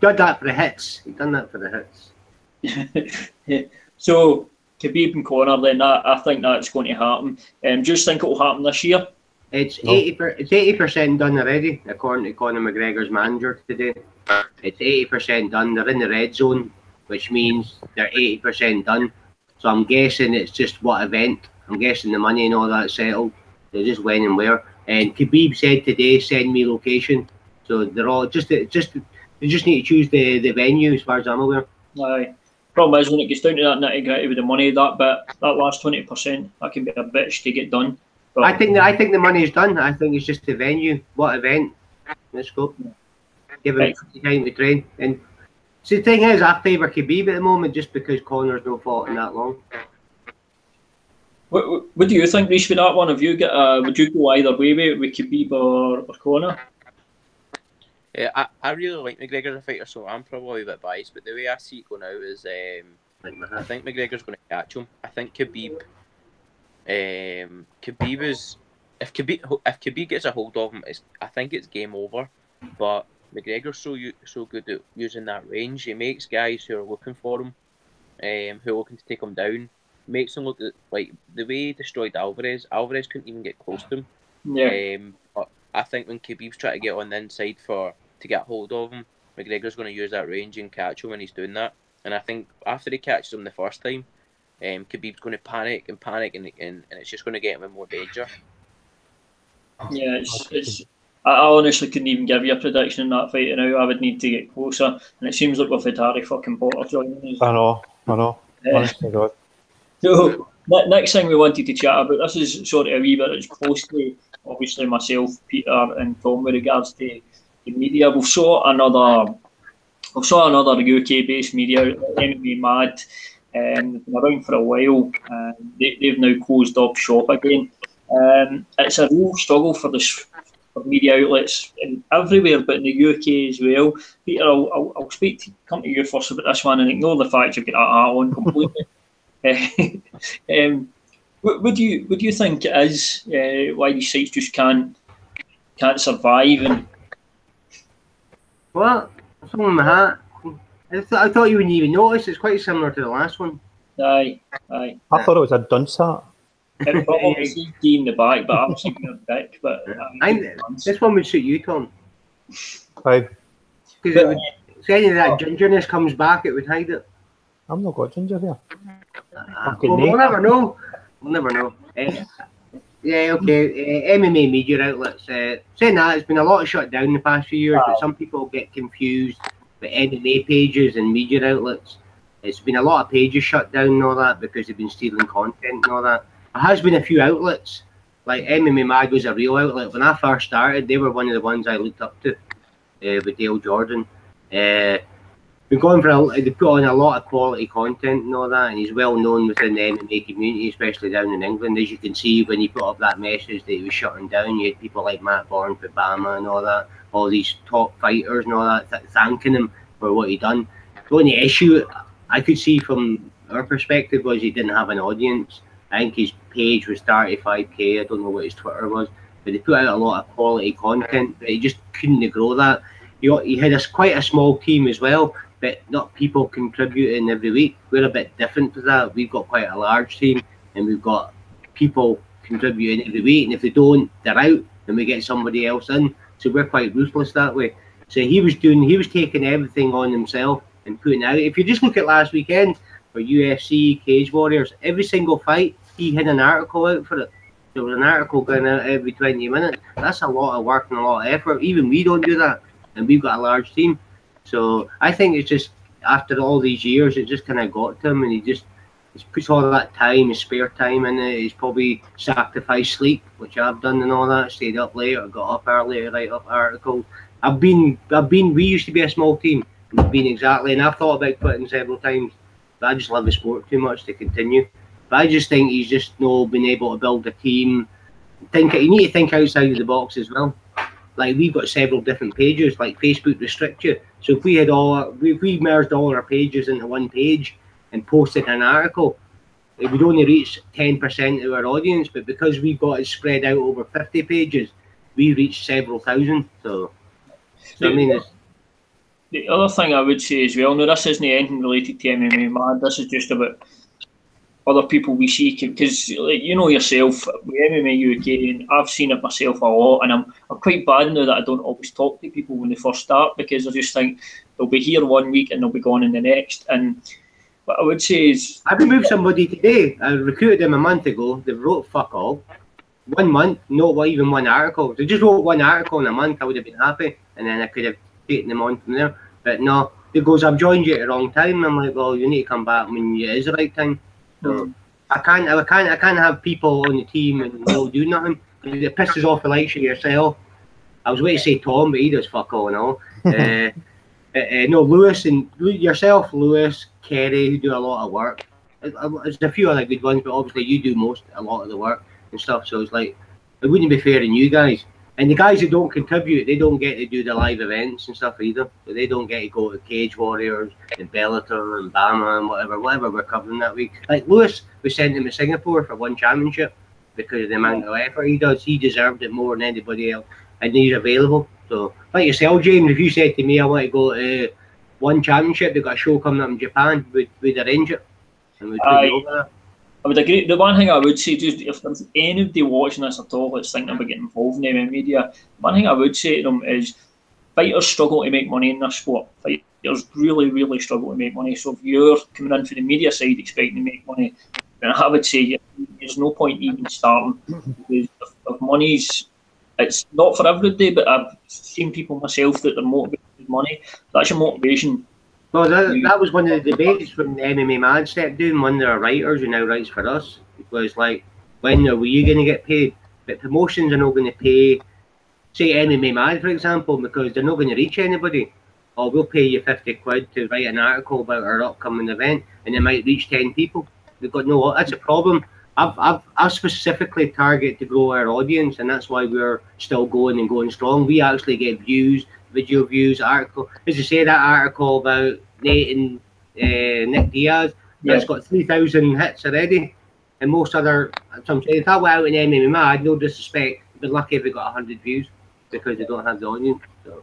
[SPEAKER 3] did that for the hits. He done that for the hits.
[SPEAKER 1] So Khabib and Conor, then I think that's going to happen. Do you think it will happen this year?
[SPEAKER 3] It's 80% done already, according to Conor McGregor's manager today. It's 80% done. They're in the red zone, which means they're 80% done. So I'm guessing it's just what event. I'm guessing the money and all that settled. They're just when and where. And Khabib said today, send me location. So they're all they just need to choose the venue, as far as I'm aware.
[SPEAKER 1] Aye. Problem is when it gets down to that nitty gritty with the money, that last 20%, that can be a bitch to get done. But
[SPEAKER 3] I think the money is done. I think it's just the venue, what event. Let's go. Give him time to train. And so the thing is, I favour Khabib at the moment just because Conor's no fault in that long.
[SPEAKER 1] What do you think, Reece, with that one? Would you go either way with Khabib or Conor?
[SPEAKER 2] Yeah, I really like McGregor as a fighter, so I'm probably a bit biased. But the way I see it going out is, I think McGregor's going to catch him. I think Khabib is if Khabib gets a hold of him, I think it's game over. But McGregor's so good at using that range. He makes guys who are looking for him, who are looking to take him down, makes him look like the way he destroyed Alvarez. Alvarez couldn't even get close to him.
[SPEAKER 1] Yeah.
[SPEAKER 2] But I think when Khabib's trying to get on the inside to get hold of him, McGregor's going to use that range and catch him when he's doing that. And I think after he catches him the first time, Khabib's going to panic, and it's just going to get him in more danger.
[SPEAKER 1] Yeah, I honestly couldn't even give you a prediction in that fight now. I would need to get closer, and it seems like we've had Harry fucking Potter joining us.
[SPEAKER 4] I know. Honestly, God.
[SPEAKER 1] So, next thing we wanted to chat about, this is sort of a wee bit as close to, obviously, myself, Peter, and Tom with regards to the media. We saw another UK-based media outlet, MMA Mad, they've been around for a while. They've now closed up shop again. It's a real struggle for media outlets everywhere, but in the UK as well. Peter, I'll come to you first about this one and ignore the fact you've got that hat on completely. What do you think it is? Why these sites just can't survive? And
[SPEAKER 3] well, Something in my hat. I thought you wouldn't even notice. It's quite similar to the last one.
[SPEAKER 1] Aye.
[SPEAKER 4] I thought it was a dunce hat.
[SPEAKER 1] It probably says D in the back, but I'm seeing your dick. But
[SPEAKER 3] this one would suit you, Tom.
[SPEAKER 4] Aye.
[SPEAKER 3] Because if any of that gingerness comes back, it would hide it.
[SPEAKER 4] I'm not got ginger here.
[SPEAKER 3] We'll never know. We'll never know. Yeah, okay. MMA media outlets. Saying that, it's been a lot shut down the past few years, but some people get confused with MMA pages and media outlets. It's been a lot of pages shut down and all that because they've been stealing content and all that. There has been a few outlets, like MMA Mag was a real outlet. When I first started, they were one of the ones I looked up to, with Dale Jordan. We've gone for they put on a lot of quality content and all that, and he's well known within the MMA community, especially down in England. As you can see, when he put up that message that he was shutting down, you had people like Matt Bourne, Bama and all that, all these top fighters and all that, thanking him for what he done. The only issue I could see from our perspective was he didn't have an audience. I think his page was 35k. I don't know what his Twitter was, but they put out a lot of quality content, but he just couldn't grow that. He had quite a small team as well, but not people contributing every week. We're a bit different to that. We've got quite a large team, and we've got people contributing every week. And if they don't, they're out, and we get somebody else in. So we're quite ruthless that way. So he was taking everything on himself and putting out. If you just look at last weekend for UFC Cage Warriors, every single fight he had an article out for it. There was an article going out every 20 minutes. That's a lot of work and a lot of effort. Even we don't do that, and we've got a large team. So I think it's just after all these years, it just kind of got to him, and he puts all that time, his spare time in it. He's probably sacrificed sleep, which I've done and all that. Stayed up late or got up early to write up articles. We used to be a small team. We've been exactly, and I've thought about quitting several times, but I just love the sport too much to continue. But I just think he's just not been able to build a team. You need to think outside of the box as well. Like, we've got several different pages, like Facebook restrict you. So if we merged all our pages into one page and posted an article, it would only reach 10% of our audience. But because we've got it spread out over 50 pages, we reach several thousand. So I mean,
[SPEAKER 1] the other thing I would say as well, no, this isn't anything related to MMA Mad. This is just about other people we see, because like, you know yourself with MMA UK, and I've seen it myself a lot, and I'm quite bad now that I don't always talk to people when they first start, because I just think they'll be here one week and they'll be gone in the next. And what I would say is,
[SPEAKER 3] I removed somebody today. I recruited them a month ago. They wrote fuck all. 1 month, not even one article. They just wrote one article in a month. I would have been happy, and then I could have taken them on from there. But no, it goes, I've joined you at the wrong time. I'm like, well, you need to come back when it is the right time. So I can't have people on the team and they'll do nothing. It pisses off the likes of yourself. I was waiting to say Tom, but he does fuck all and all. No, Lewis and yourself, Lewis, Kerry, who do a lot of work. There's a few other good ones, but obviously you do a lot of the work and stuff. So it's like, it wouldn't be fair on you guys. And the guys that don't contribute, they don't get to do the live events and stuff either. So they don't get to go to Cage Warriors and Bellator and Bama and whatever we're covering that week. Like Lewis, we sent him to Singapore for one championship because of the amount of effort he does. He deserved it more than anybody else, and he's available. So, like yourself, James, if you said to me, I want to go to one championship, they've got a show coming up in Japan, we'd arrange it. And we'd put it over there.
[SPEAKER 1] I would agree. The one thing I would say, just if there's anybody watching this at all that's thinking about getting involved in MMA media, one thing I would say to them is fighters struggle to make money in this sport. Fighters really, really struggle to make money. So if you're coming in for the media side expecting to make money, then I would say there's no point even starting, because if money's, it's not for everybody, but I've seen people myself that they're motivated with money. That's your motivation.
[SPEAKER 3] Well, that was one of the debates when the MMA Mad stepped down. One of their writers who now writes for us, it was like, when are you going to get paid? But promotions are not going to pay, say MMA Mad, for example, because they're not going to reach anybody. Or we'll pay you 50 quid to write an article about our upcoming event, and it might reach 10 people. We've got no, that's a problem. I've specifically targeted to grow our audience, and that's why we're still going and going strong. We actually get views, video views, article. As you say, that article about Nate and Nick Diaz, that's got 3,000 hits already. And most other, I'm saying, if I went out in MMA Mad, no disrespect, I'd be lucky if we got 100 views because they don't have the audience. So.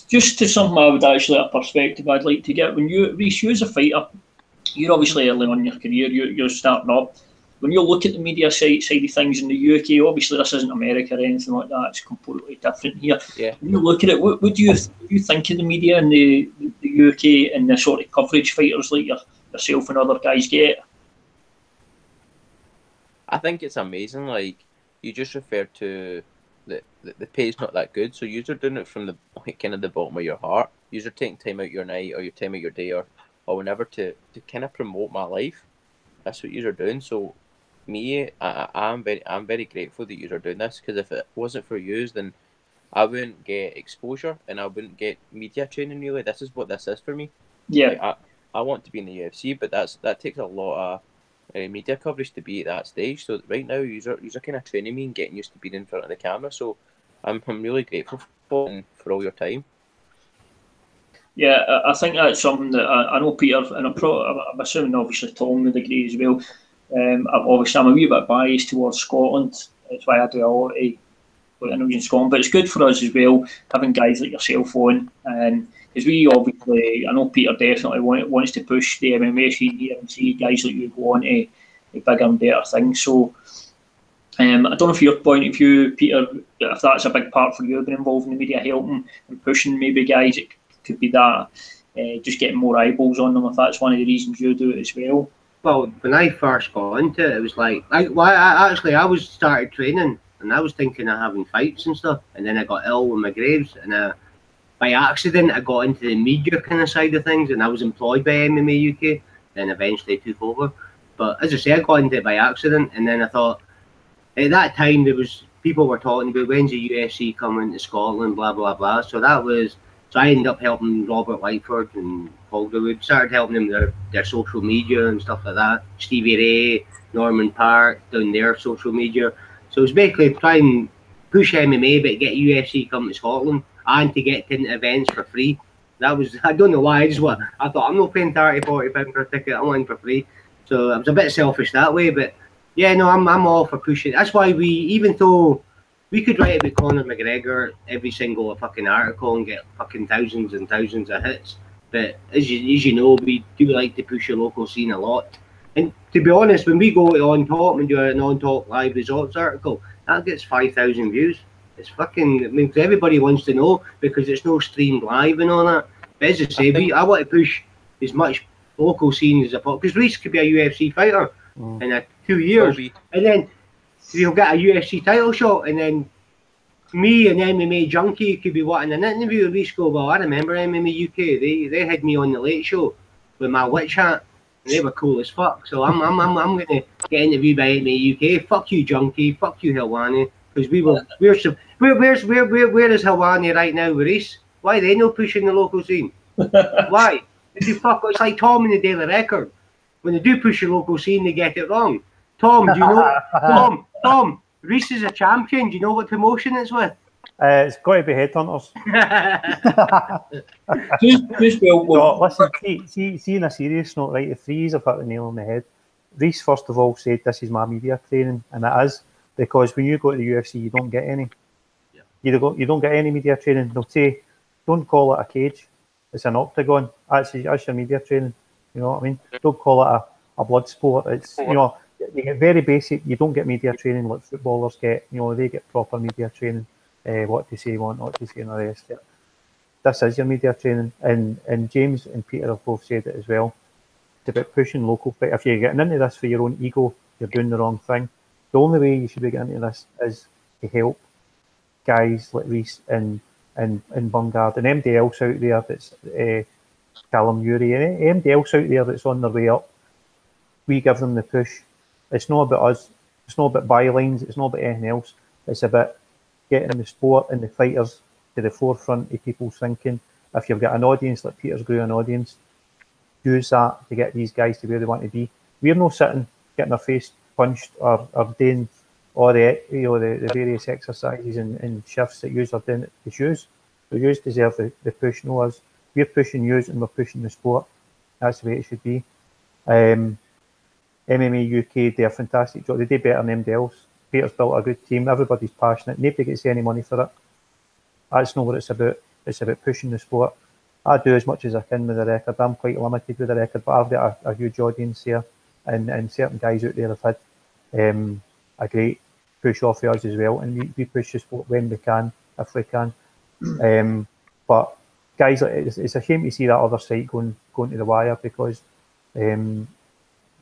[SPEAKER 1] Just to something I would actually a perspective I'd like to get when you Reece, you as a fighter, you're obviously early on in your career, you're starting up. When you look at the media side of things in the UK, obviously this isn't America or anything like that. It's completely different here.
[SPEAKER 2] Yeah.
[SPEAKER 1] When you look at it, what do you think of the media in the UK and the sort of coverage fighters like yourself and other guys get?
[SPEAKER 2] I think it's amazing. Like you just referred to the pay's not that good, so you're doing it from the kind of the bottom of your heart. You're taking time out your night or your time out your day or whenever to kind of promote my life. That's what you're doing. So me, I'm very grateful that you're doing this, because if it wasn't for you, then I wouldn't get exposure and I wouldn't get media training. Really, this is what this is for me.
[SPEAKER 1] Yeah.
[SPEAKER 2] Like, I want to be in the UFC, but that takes a lot of media coverage to be at that stage. So right now, you're kind of training me and getting used to being in front of the camera. So I'm really grateful for all your time.
[SPEAKER 1] Yeah, I think that's something that I know Peter, and I'm assuming obviously Tom would agree as well. Obviously, I'm a wee bit biased towards Scotland. That's why I do a lot of what I know in Scotland. But it's good for us as well, having guys like yourself on. And because we obviously, I know Peter definitely wants to push the MMA scene here and see guys like you go on to bigger and better things. So I don't know if your point of view, Peter, if that's a big part for you, being involved in the media, helping and pushing maybe guys. It could be that just getting more eyeballs on them, if that's one of the reasons you do it as well.
[SPEAKER 3] Well, when I first got into it, it was like I was started training and I was thinking of having fights and stuff, and then I got ill with my graves, and by accident I got into the media kind of side of things, and I was employed by MMA UK, then eventually took over. But as I say, I got into it by accident, and then I thought at that time there was people were talking about when's the UFC coming to Scotland, blah blah blah. So I ended up helping Robert Lightford and Calderwood, started helping them with their social media and stuff like that. Stevie Ray, Norman Park, doing their social media. So it's basically try and push MMA, but get UFC coming to Scotland and to get into events for free. That was, I don't know why, I thought I'm not paying £30, £40 for a ticket, I'm on for free. So I was a bit selfish that way, but yeah, no, I'm all for pushing. That's why even though we could write about Conor McGregor every single fucking article and get fucking thousands and thousands of hits. But as you know, we do like to push the local scene a lot. And to be honest, when we go on top and do an on top live results article, that gets 5,000 views. It's fucking, I mean, everybody wants to know because it's no streamed live and all that. But as I say, I want to push as much local scene as I possible, because Reece could be a UFC fighter in 2 years, and then he'll get a UFC title shot, and then me, an MMA junkie, could be wanting an interview with Reece. Go, well, I remember MMA UK. They had me on the Late Show with my witch hat, and they were cool as fuck. So I'm gonna get interviewed by MMA UK. Fuck you, junkie. Fuck you, Helwani. Because where is Helwani right now with Reece? Why are they not pushing the local scene? Why? It's like Tom in the Daily Record. When they do push the local scene, they get it wrong. Tom, do you know? Tom, Reece is a champion. Do you know what promotion it's with?
[SPEAKER 4] It's got to be Headhunters. No, listen, see, in a serious note, right, the threes have hit the nail on the head. Reece, first of all, said this is my media training, and it is, because when you go to the UFC, you don't get any. Yeah. You don't get any media training. They'll say, don't call it a cage. It's an octagon. That's your media training. You know what I mean? Don't call it a blood sport. It's, you know, you get very basic. You don't get media training like footballers get. You know, they get proper media training. What to say, what to say, and the rest. Yeah. This is your media training, and James and Peter have both said it as well. It's about pushing local fight. If you're getting into this for your own ego, you're doing the wrong thing. The only way you should be getting into this is to help guys like Reece and Bungard and anybody else out there that's Callum Urey, anybody else out there that's on their way up. We give them the push. It's not about us. It's not about bylines. It's not about anything else. It's about getting the sport and the fighters to the forefront of people's thinking. If you've got an audience like Peter's grew an audience, use that to get these guys to where they want to be. We're not sitting getting their face punched or doing all the various exercises and shifts that yous are doing to shoes. So yous deserve the push, no us. We're pushing yous and we're pushing the sport. That's the way it should be. MMA UK do a fantastic job. They do better than anybody else. Peter's built a good team. Everybody's passionate. Nobody gets any money for it. That's not what it's about. It's about pushing the sport. I do as much as I can with the record. I'm quite limited with the record, but I've got a huge audience here, and certain guys out there have had a great push off of us as well, and we push the sport when we can, if we can. But guys, it's a shame to see that other side going to the wire, because the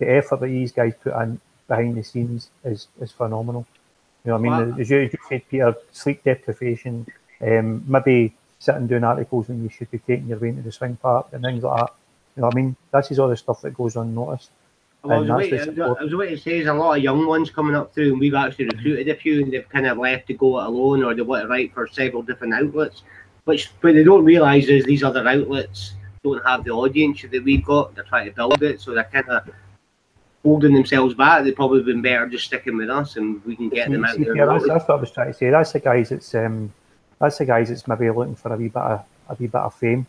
[SPEAKER 4] effort that these guys put in behind the scenes is phenomenal. You know what I mean? As you said, Peter, sleep deprivation, maybe sitting doing articles when you should be taking your way into the swing park and things like that. You know what I mean? This is all the stuff that goes unnoticed.
[SPEAKER 3] Well, I was waiting to say there's a lot of young ones coming up through, and we've actually recruited a few, and they've kind of left to go it alone, or they want to write for several different outlets. But they don't realise is these other outlets don't have the audience that we've got. They're trying to build it, so they're kind of holding themselves back. They've probably been better just sticking with us, and we can get them out there.
[SPEAKER 4] That's what I was trying to say. That's the guys that's maybe looking for a wee bit of fame.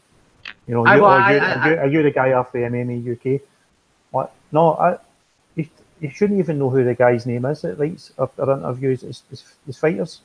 [SPEAKER 4] You know, are you the guy off the MMA UK? What? No, you shouldn't even know who the guy's name is that writes or interviews his fighters.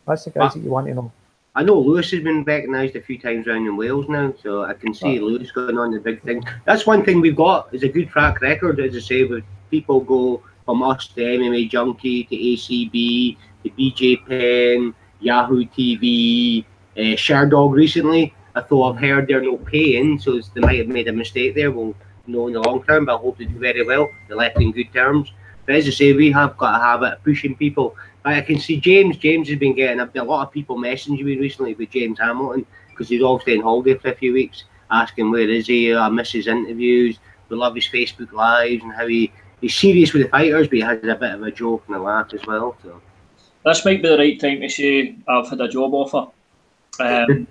[SPEAKER 4] That's the guys that you want to know.
[SPEAKER 3] I know Lewis has been recognised a few times around in Wales now, so I can see Lewis going on the big thing. That's one thing we've got, is a good track record, as I say, with people go from us to MMA Junkie, to ACB, to BJ Penn, Yahoo TV, Sherdog recently. Although I've heard they're not paying, so they might have made a mistake there. We'll know in the long term, but I hope they do very well. They left in good terms. But as I say, we have got a habit of pushing people. I can see James has been getting a lot of people messaging me recently with James Hamilton, because he's obviously on holiday for a few weeks, asking where is he. I miss his interviews. We love his Facebook Lives and how he's serious with the fighters, but he has a bit of a joke and a laugh as well. So
[SPEAKER 1] this might be the right time to say I've had a job offer, and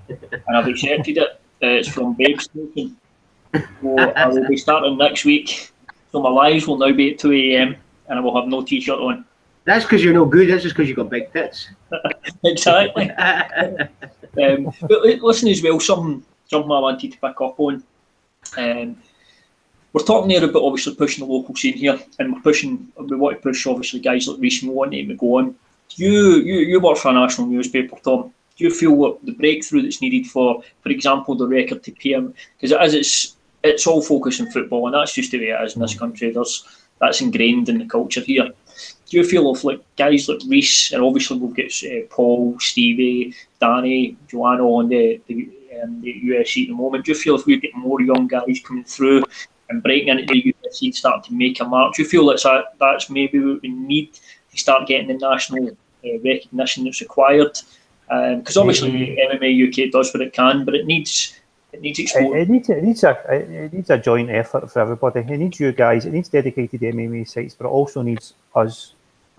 [SPEAKER 1] I've accepted it. It's from Babe Station. So I will be starting next week. So my lives will now be at 2 a.m. and I will have no t-shirt on.
[SPEAKER 3] That's because you're no good. That's just because you've got big tits.
[SPEAKER 1] Exactly. But listen as well, something I wanted to pick up on. We're talking there about obviously pushing the local scene here, and we want to push obviously guys like Reece Moore and Amy go on. You work for a national newspaper, Tom. Do you feel what the breakthrough that's needed for example, the record to PM? Because it's all focused on football, and that's just the way it is in this country. That's ingrained in the culture here. Do you feel if like guys like Reece, and obviously we'll get Paul, Stevie, Danny, Joanna on the UFC at the moment, do you feel if we're getting more young guys coming through and breaking into the UFC and starting to make a mark, do you feel that's maybe what we need to start getting the national recognition that's required? Because obviously MMA UK does what it can, but it needs exposure. It
[SPEAKER 4] needs a joint effort for everybody. It needs you guys. It needs dedicated MMA sites, but it also needs us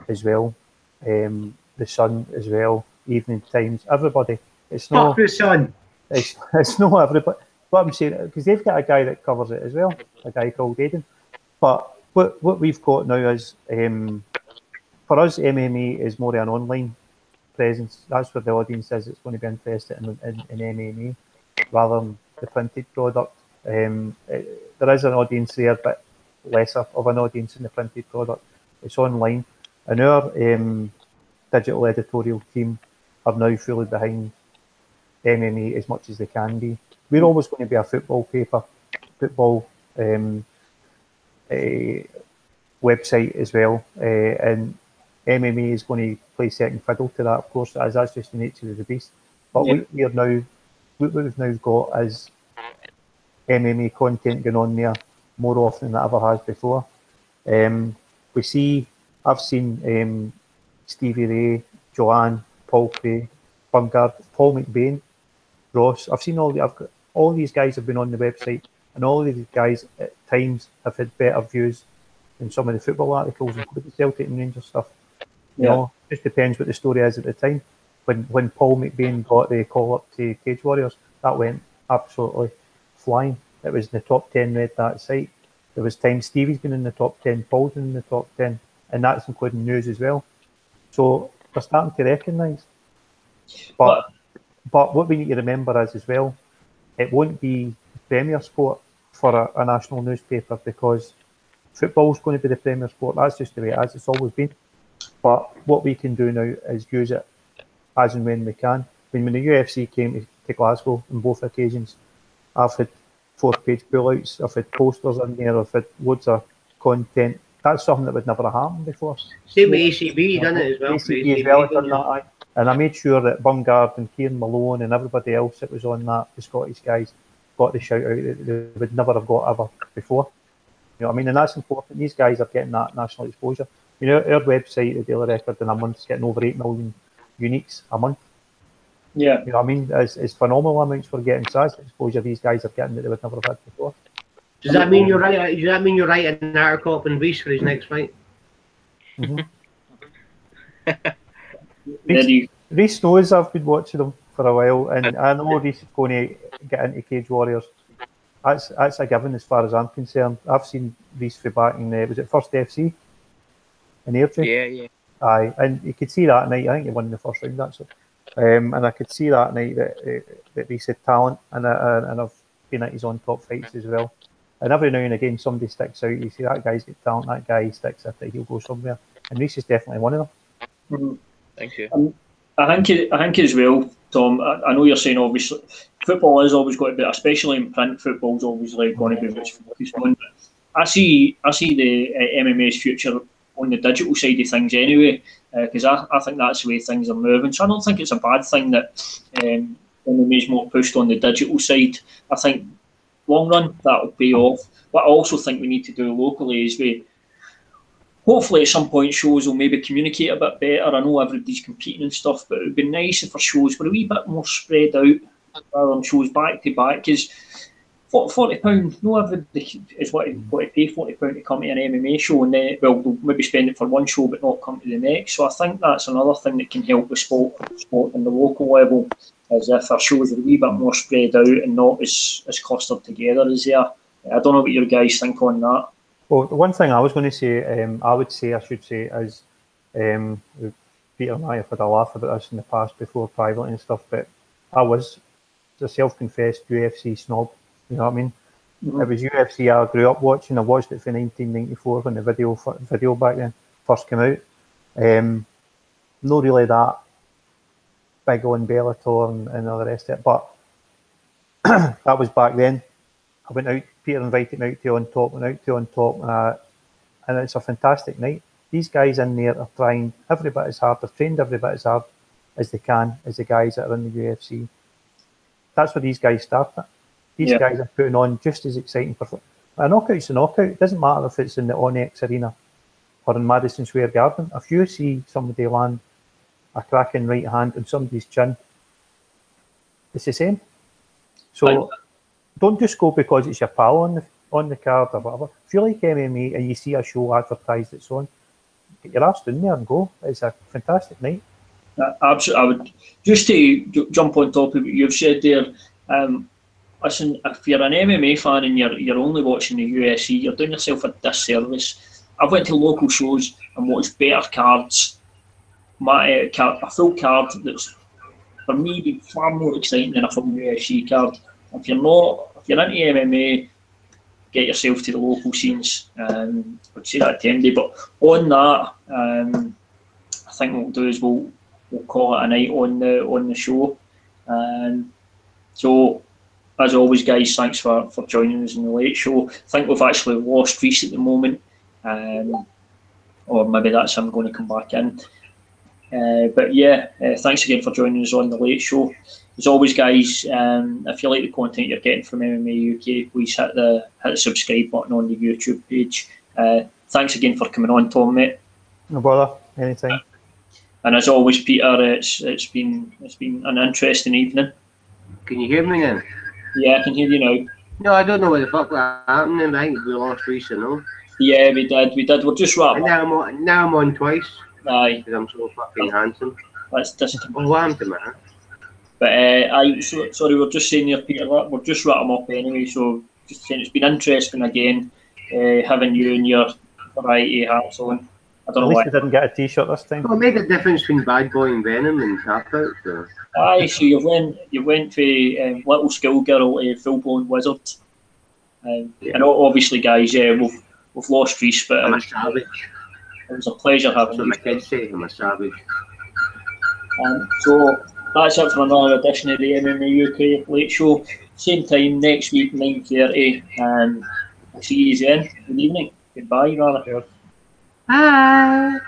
[SPEAKER 4] as well. The Sun as well. Evening Times. Everybody. It's not
[SPEAKER 3] the Sun.
[SPEAKER 4] It's not everybody. What I'm saying, because they've got a guy that covers it as well, a guy called Aidan. But what we've got now is, for us, MMA is more an online presence. That's where the audience is. It's going to be interested in MMA rather than the printed product. There is an audience there, but lesser of an audience in the printed product. It's online, and our digital editorial team are now fully behind MMA as much as they can be. We're always going to be a football paper, football website as well, and MMA is going to play second fiddle to that, of course, as that's just the nature of the beast. But what we've now got is MMA content going on there more often than it ever has before. I've seen Stevie Ray, Joanne, Paul Craig, Bungard, Paul McBain, Ross. I've got all these guys have been on the website, and all of these guys at times have had better views than some of the football articles, including Celtic and Rangers stuff. You know, it just depends what the story is at the time. When Paul McBain got the call up to Cage Warriors, that went absolutely flying. It was in the top 10 read that site. There was times Stevie's been in the top 10, Paul's been in the top 10, and that's including news as well. So we're starting to recognise. But what we need to remember is as well, it won't be the premier sport for a national newspaper, because football's going to be the premier sport. That's just the way it is. It's always been. But what we can do now is use it as and when we can. When the UFC came to Glasgow on both occasions. I've had 4-page pullouts, I've had posters in there, I've had loads of content. That's something that would never have happened before.
[SPEAKER 3] Same with ACB, done it as well.
[SPEAKER 4] ACB as well had done that, aye. And I made sure that Bungard and Kieran Malone and everybody else that was on that, the Scottish guys, got the shout out that they would never have got ever before. You know what I mean? And that's important. These guys are getting that national exposure. You know, our website, the Daily Record, in a month is getting over 8 million uniques a month.
[SPEAKER 1] Yeah.
[SPEAKER 4] You know what I mean? It's phenomenal amounts we're getting. So that's the exposure these guys are getting that they would never have had before.
[SPEAKER 3] Does that mean you're right? Does that mean you're writing an article up in Reese for his next fight?
[SPEAKER 4] Mm-hmm. Reese knows I've been watching him for a while, and I know Reese is going to get into Cage Warriors. That's a given as far as I'm concerned. I've seen Reese for back in was it First FC in Airdrie?
[SPEAKER 2] Yeah.
[SPEAKER 4] Aye, and you could see that night. I think he won in the first round actually, and I could see that night that Reese had talent, and I've been at his own top fights as well. And every now and again, somebody sticks out. You see that guy's got talent. That guy sticks out. He'll go somewhere. And Reese is definitely one of them.
[SPEAKER 1] Mm-hmm.
[SPEAKER 2] Thank you.
[SPEAKER 1] I think as well, Tom. I know you're saying obviously football is always going to be, especially in print. Football's obviously going to be what's focused on. But I see the MMA's future on the digital side of things anyway, because I think that's the way things are moving. So I don't think it's a bad thing that MMA's more pushed on the digital side. I think long run that'll pay off. What I also think we need to do locally is hopefully at some point shows will maybe communicate a bit better. I know everybody's competing and stuff, but it would be nice if our shows were a wee bit more spread out rather than shows back to back, because £40, no everybody is what to pay £40 to come to an MMA show, and then they'll maybe spend it for one show but not come to the next. So I think that's another thing that can help the sport on the local level, as if our shows are a wee bit more spread out and not as clustered together as they are. I don't know what your guys think on that.
[SPEAKER 4] Well, the one thing I was going to say, I should say, is Peter and I have had a laugh about this in the past before privately and stuff, but I was a self-confessed UFC snob, you know what I mean? Mm-hmm. It was UFC I grew up watching. I watched it for 1994 when the video back then first came out. Not really that big on Bellator and all the rest of it, but that was back then. I went out, Peter invited me out to On Top, and it's a fantastic night. These guys in there are trying every bit as hard, they've trained every bit as hard as they can as the guys that are in the UFC. That's where these guys start at. These guys are putting on just as exciting performance. A knockout's a knockout. It doesn't matter if it's in the Onyx Arena or in Madison Square Garden. If you see somebody land a cracking right hand on somebody's chin, it's the same. So don't just go because it's your pal on the card or whatever. If you like MMA and you see a show advertised that's on, get your ass in there and go. It's a fantastic night.
[SPEAKER 1] Absolutely. I would just to jump on top of what you've said there. Listen, if you're an MMA fan and you're only watching the UFC, you're doing yourself a disservice. I've went to local shows and watched better cards. A full card that's for me been far more exciting than a full UFC card. If you're into MMA, get yourself to the local scenes. I'd say that to MD. But on that, I think what we'll do is we'll call it a night on the show. So as always, guys, thanks for joining us in the late show. I think we've actually lost Reese at the moment, or maybe that's him going to come back in. But yeah, thanks again for joining us on the late show. As always, guys, if you like the content you're getting from MMA UK, please hit the subscribe button on the YouTube page. Thanks again for coming on, Tom, mate.
[SPEAKER 4] No bother, anytime.
[SPEAKER 1] And as always, Peter, it's been an interesting evening.
[SPEAKER 3] Can you hear me now?
[SPEAKER 1] Yeah, I can hear you now.
[SPEAKER 3] No, I don't know what the fuck was happening. I think we lost Reese, you know.
[SPEAKER 1] Yeah, we did. We're just wrapping
[SPEAKER 3] up. Now I'm on twice.
[SPEAKER 1] Aye.
[SPEAKER 3] Because I'm so fucking handsome.
[SPEAKER 1] That's just.
[SPEAKER 3] What happened to me?
[SPEAKER 1] But sorry, we're just saying here, Peter, we're just wrapping up anyway. So just saying, it's been interesting again, having you and your variety hats on. I don't know why.
[SPEAKER 4] At least you didn't get a T-shirt this time.
[SPEAKER 3] Well, it made a difference between Bad Boy and Venom and Tap Out. So.
[SPEAKER 1] Aye, so you went for little schoolgirl to full blown wizard. And obviously, guys, we've lost Reese, but
[SPEAKER 3] I'm a savage.
[SPEAKER 1] It was a pleasure having you.
[SPEAKER 3] That's what my kids say. I'm a savage.
[SPEAKER 1] So That's it for another edition of the MMA UK Late Show. Same time next week, 9:30. I'll see you then. Good evening. Goodbye, rather.
[SPEAKER 3] Bye.